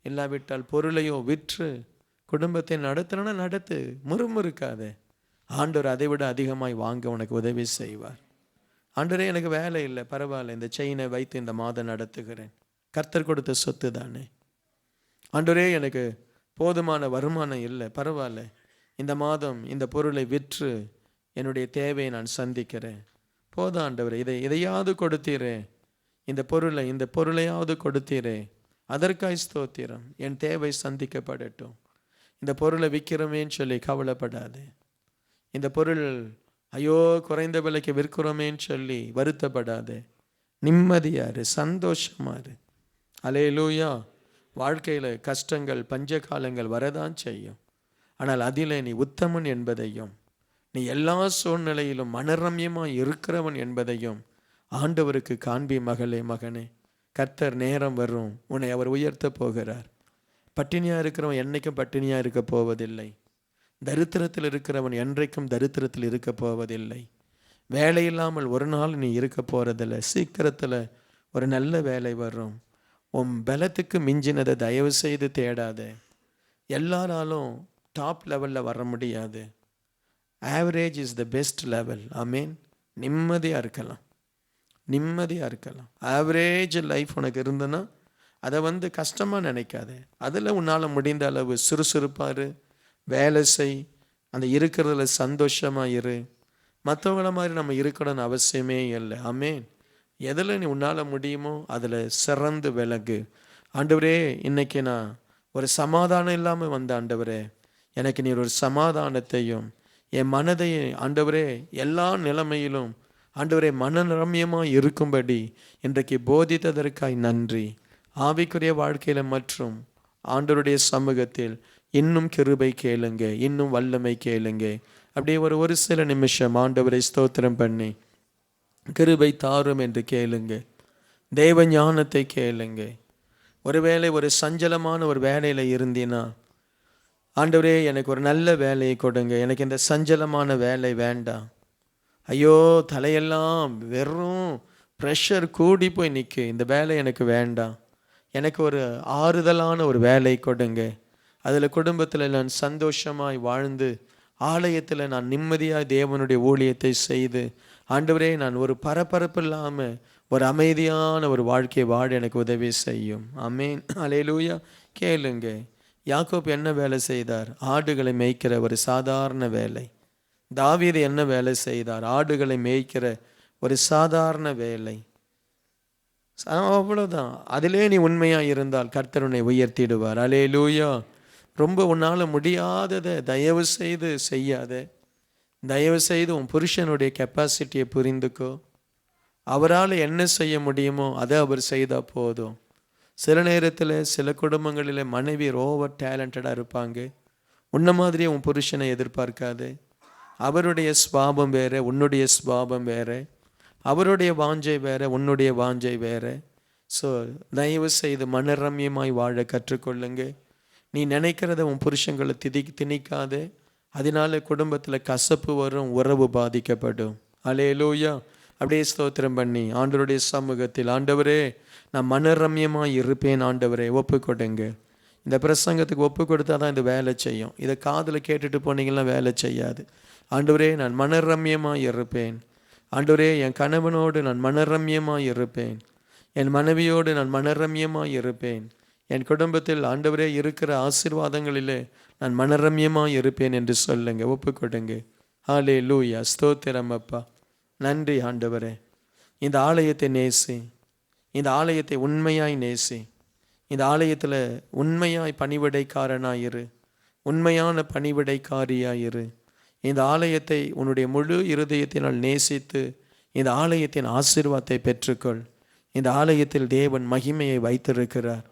இல்லாவிட்டால் பொருளையோ விற்று குடும்பத்தை நடத்தணும்னா நடத்து, முறுமுறுக்காத. ஆண்டவர் அதை விட அதிகமாய் வாங்க உனக்கு உதவி செய்வார். ஆண்டவரே எனக்கு வேலை இல்லை, பரவாயில்ல, இந்த செயினை வைத்து இந்த மாதம் நடத்துகிறேன். கர்த்தர் கொடுத்த சொத்து தானே. ஆண்டவரே எனக்கு போதுமான வருமானம் இல்லை, பரவாயில்ல, இந்த மாதம் இந்த பொருளை விற்று என்னுடைய தேவையை நான் சந்திக்கிறேன். போதும் ஆண்டவரே, இதையாவது கொடுத்தீரே, இந்த பொருளையாவது கொடுத்தீரே, அதற்காய் ஸ்தோத்திரம். என் தேவை சந்திக்கப்படட்டும். இந்த பொருளை விற்கிறோமேன்னு சொல்லி கவலைப்படாது. இந்த பொருள் ஐயோ குறைந்த விலைக்கு விற்கிறோமேன்னு சொல்லி வருத்தப்படாது. நிம்மதியாரு, சந்தோஷமாரு. அல்லேலூயா. வாழ்க்கையில் கஷ்டங்கள் பஞ்சகாலங்கள் வரதான் செய்யும். ஆனால் அதில் நீ உத்தமன் என்பதையும் நீ எல்லா சூழ்நிலையிலும் மனரம்யமாக இருக்கிறவன் என்பதையும் ஆண்டவருக்கு காண்பி மகளே, மகனே. கர்த்தர் நேரம் வரும், உன்னை அவர் உயர்த்த போகிறார். பட்டினியாக இருக்கிறவன் என்னைக்கும் பட்டினியாக இருக்க போவதில்லை. தரித்திரத்தில் இருக்கிறவன் என்றைக்கும் தரித்திரத்தில் இருக்க போவதில்லை. வேலை இல்லாமல் ஒரு நாள் நீ இருக்க போகிறதில்லை. சீக்கிரத்தில் ஒரு நல்ல வேலை வரும். உன் பலத்துக்கு மிஞ்சினதை தயவு செய்து தேடாத. எல்லாராலும் டாப் லெவலில் வர முடியாது. Average is the best level. ஆமீன். நிம்மதியாக இருக்கலாம், நிம்மதியாக இருக்கலாம். ஆவரேஜ் லைஃப் உனக்கு இருந்ததுன்னா அதை கஷ்டமாக நினைக்காத. அதில் உன்னால் முடிந்த அளவு சுறுசுறுப்பாரு, வேலை செய், அந்த இருக்கிறதுல சந்தோஷமாக இரு. மற்றவங்கள மாதிரி நம்ம இருக்கணும்னு அவசியமே இல்லை. ஆமேன். எதில் நீ உன்னால் முடியுமோ அதில் சிறந்து விலகு. ஆண்டவரே, இன்னைக்கு நான் ஒரு சமாதானம் இல்லாமல் வந்த ஆண்டவரே, எனக்கு நீர் ஒரு சமாதானத்தையும் என் மனதை ஆண்டவரே எல்லா நிலைமையிலும் ஆண்டவரே மனரம்யமாக இருக்கும்படி இன்றைக்கு போதித்ததற்காய் நன்றி. ஆவிக்குரிய வாழ்க்கையில் மற்றும் ஆண்டவருடைய சமூகத்தில் இன்னும் கிருபை கேளுங்க, இன்னும் வல்லமை கேளுங்க. அப்படியே ஒரு சில நிமிஷம் ஆண்டவரை ஸ்தோத்திரம் பண்ணி கிருபை தாரும் என்று கேளுங்க. தேவ ஞானத்தை கேளுங்க. ஒருவேளை ஒரு சஞ்சலமான ஒரு வேலையில் இருந்தீன்னா, ஆண்டவரே எனக்கு ஒரு நல்ல வேலையை கொடுங்க, எனக்கு இந்த சஞ்சலமான வேலை வேண்டாம். ஐயோ தலையெல்லாம் வெறும் ப்ரெஷர் கூடி போய் நிற்கு, இந்த வேலை எனக்கு வேண்டாம், எனக்கு ஒரு ஆறுதலான ஒரு வேலை கொடுங்க. அதில் குடும்பத்தில் நான் சந்தோஷமாய் வாழ்ந்து ஆலயத்தில் நான் நிம்மதியாக தேவனுடைய ஊழியத்தை செய்து ஆண்டவரே நான் ஒரு பரபரப்பு இல்லாமல் ஒரு அமைதியான ஒரு வாழ்க்கையை வாழ எனக்கு உதவி செய்யும். ஆமேன். அல்லேலூயா. கேளுங்க. யாக்கோப் என்ன வேலை செய்தார்? ஆடுகளை மேய்க்கிற ஒரு சாதாரண வேலை. தாவீது என்ன வேலை செய்தார்? ஆடுகளை மேய்க்கிற ஒரு சாதாரண வேலை. அவ்வளோதான். அதிலே நீ உண்மையாக இருந்தால் கர்த்தர் உன்னை உயர்த்திடுவார். அல்லேலூயா. ரொம்ப உன்னால் முடியாததை தயவு செய்து செய்யாத. தயவு செய்து உன் புருஷனுடைய கெப்பாசிட்டியை புரிந்துக்கோ. அவரால் என்ன செய்ய முடியுமோ அதை அவர் செய்தால் போதும். சில நேரத்தில் சில குடும்பங்களில் மனைவி ஓவர் டேலண்டடாக இருப்பாங்க. உன்ன மாதிரியே உன் புருஷனை எதிர்பார்க்காது. அவருடைய ஸ்வாபம் வேறு, உன்னுடைய ஸ்வாபம் வேறு. அவருடைய வாஞ்சை வேறு, உன்னுடைய வாஞ்சை வேறு. ஸோ தயவு செய்து மனரம்யமாய் வாழ கற்றுக்கொள்ளுங்க. நீ நினைக்கிறத உன் புருஷங்களை திணிக்காதே. அதனால குடும்பத்தில் கசப்பு வரும், உறவு பாதிக்கப்படும். அல்லேலூயா. அப்படியே ஸ்தோத்திரம் பண்ணி ஆண்டவருடைய சமூகத்தில், ஆண்டவரே நான் மனரம்யமாக இருப்பேன் ஆண்டவரே ஒப்பு கொடுங்க. இந்த பிரசங்கத்துக்கு ஒப்பு கொடுத்தா தான் இது வேலை செய்யும். இதை காதில் கேட்டுட்டு போனீங்கன்னா வேலை செய்யாது. ஆண்டவரே நான் மனரம்யமாக இருப்பேன். ஆண்டவரே என் கணவனோடு நான் மனரம்யமாக இருப்பேன். என் மனைவியோடு நான் மனரம்யமாக இருப்பேன். என் குடும்பத்தில் ஆண்டவரே இருக்கிற ஆசீர்வாதங்களிலே நான் மனரம்யமாக இருப்பேன் என்று சொல்லுங்க, ஒப்பு கொடுங்க. ஹல்லேலூயா, ஸ்தோத்திரம் அப்பா. நன்றி ஆண்டவரே. இந்த ஆலயத்தை நேசி, இந்த ஆலயத்தை உண்மையாய் நேசி, இந்த ஆலயத்தில் உண்மையாய் பணிவிடைக்காரனாயிரு, உண்மையான பணிவிடைக்காரியாயிரு. இந்த ஆலயத்தை உன்னுடைய முழு இருதயத்தினால் நேசித்து இந்த ஆலயத்தின் ஆசீர்வாதத்தை பெற்றுக்கொள். இந்த ஆலயத்தில் தேவன் மகிமையை வைத்திருக்கிறார்.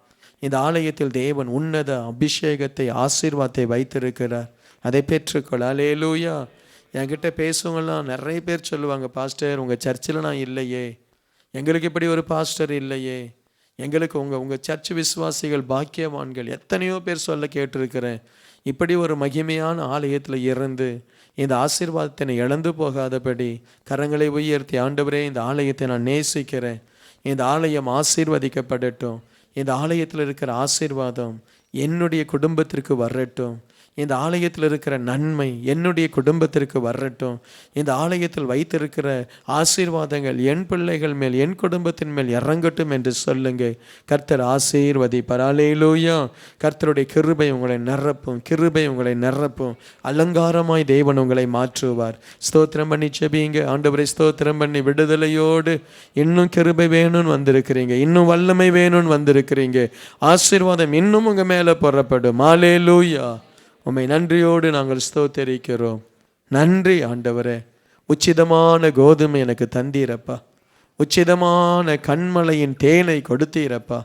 இந்த ஆலயத்தில் தேவன் உன்னத அபிஷேகத்தை ஆசீர்வாதத்தை வைத்திருக்கிறார். அதை பெற்றுக்கொள். அல்லேலூயா. என்கிட்ட பேசுவங்களாம் நிறைய பேர் சொல்லுவாங்க, பாஸ்டர் உங்கள் சர்ச்சில் நான் இல்லையே, எங்களுக்கு இப்படி ஒரு பாஸ்டர் இல்லையே, எங்களுக்கு உங்கள் சர்ச் விசுவாசிகள் பாக்கியவான்கள் எத்தனையோ பேர் சொல்ல கேட்டிருக்கிறேன். இப்படி ஒரு மகிமையான ஆலயத்தில் இருந்து இந்த ஆசீர்வாதத்தை இழந்து போகாதபடி கரங்களை உயர்த்தி, ஆண்டவரே இந்த ஆலயத்தை நான் நேசிக்கிறேன், இந்த ஆலயம் ஆசீர்வதிக்கப்படட்டும், இந்த ஆலயத்தில் இருக்கிற ஆசீர்வாதம் என்னுடைய குடும்பத்திற்கு வரட்டும், இந்த ஆலயத்தில் இருக்கிற நன்மை என்னுடைய குடும்பத்திற்கு வரட்டும், இந்த ஆலயத்தில் வைத்திருக்கிற ஆசீர்வாதங்கள் என் பிள்ளைகள் மேல் என் குடும்பத்தின் மேல் இறங்கட்டும் என்று சொல்லுங்க. கர்த்தர் ஆசீர்வதிப்பார். அல்லேலூயா. கர்த்தருடைய கிருபை உங்களை நிரப்பும், கிருபை உங்களை நிரப்பும். அலங்காரமாய் தேவன் உங்களை மாற்றுவார். ஸ்தோத்திரம் பண்ணி செபிங்க. ஆண்டவரை ஸ்தோத்திரம் பண்ணி விடுதலையோடு இன்னும் கிருபை வேணும்னு வந்திருக்கிறீங்க, இன்னும் வல்லமை வேணும்னு வந்திருக்கிறீங்க. ஆசீர்வாதம் இன்னும் உங்க மேலே புறப்படும். அல்லேலூயா. உம்மை நன்றியோடு நாங்கள் ஸ்தோத்தரிக்கிறோம். நன்றி ஆண்டவரே. உச்சிதமான கோதுமை எனக்கு தந்தீரப்பா, உச்சிதமான கண்மலையின் தேனை கொடுத்தீரப்பா.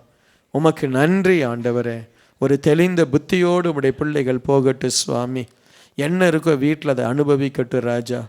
உமக்கு நன்றி ஆண்டவரே. ஒரு தெளிந்த புத்தியோடு உடைய பிள்ளைகள் போகட்டும் சுவாமி. என்ன இருக்கோ வீட்டில் அதை அனுபவிக்கட்டும் ராஜா.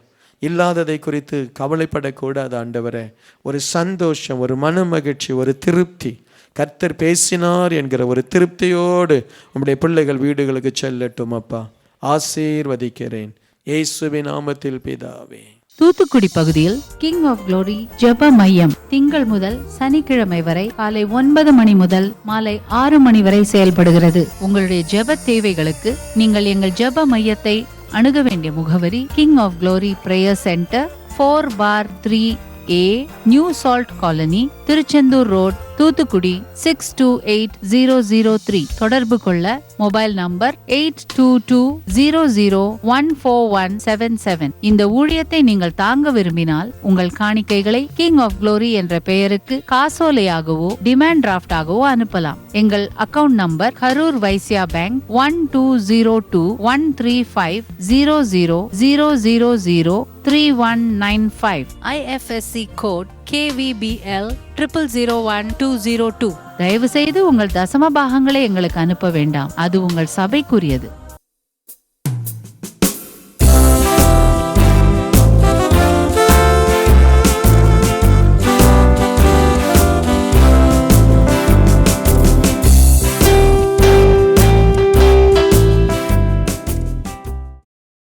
இல்லாததை குறித்து கவலைப்படக்கூடாது ஆண்டவரே. ஒரு சந்தோஷம், ஒரு மன மகிழ்ச்சி, ஒரு திருப்தி, கர்த்தர் பேசினார் என்கிற ஒரு திருப்தியோடு உம்முடைய பிள்ளைகள் வீடுகளுக்கு செல்லட்டும் அப்பா. ஆசீர்வதிக்கிறேன் இயேசுவின் நாமத்தில் பிதாவே. தூத்துக்குடி பகுதியில் கிங் ஆஃப் குளோரி ஜெப மையம் திங்கள் முதல் சனிக்கிழமை வரை காலை 9 மணி முதல் மாலை 6 மணி வரை செயல்படுகிறது. உங்களுடைய ஜெப தேவைகளுக்கு நீங்கள் எங்கள் ஜெப மையத்தை அணுக வேண்டிய முகவரி king of glory prayer centre, 4/3A, new salt colony, Tiruchendur road, Thoothukudi 628003. தொடர்பு கொள்ள மொபைல் நம்பர் 8220014177. இந்த ஊழியத்தை நீங்கள் தாங்க விரும்பினால் உங்கள் காணிக்கைகளை கிங் ஆஃப் குளோரி என்ற பெயருக்கு காசோலையாகவோ டிமாண்ட் டிராஃப்ட் ஆகவோ அனுப்பலாம். எங்கள் account number Karur Vysya bank 1203135000003195. IFSC code KVBL 0001-202. தயவு செய்து உங்கள் தசம பாகங்களை எங்களுக்கு அனுப்ப வேண்டாம், அது உங்கள் சபைக்குரியது.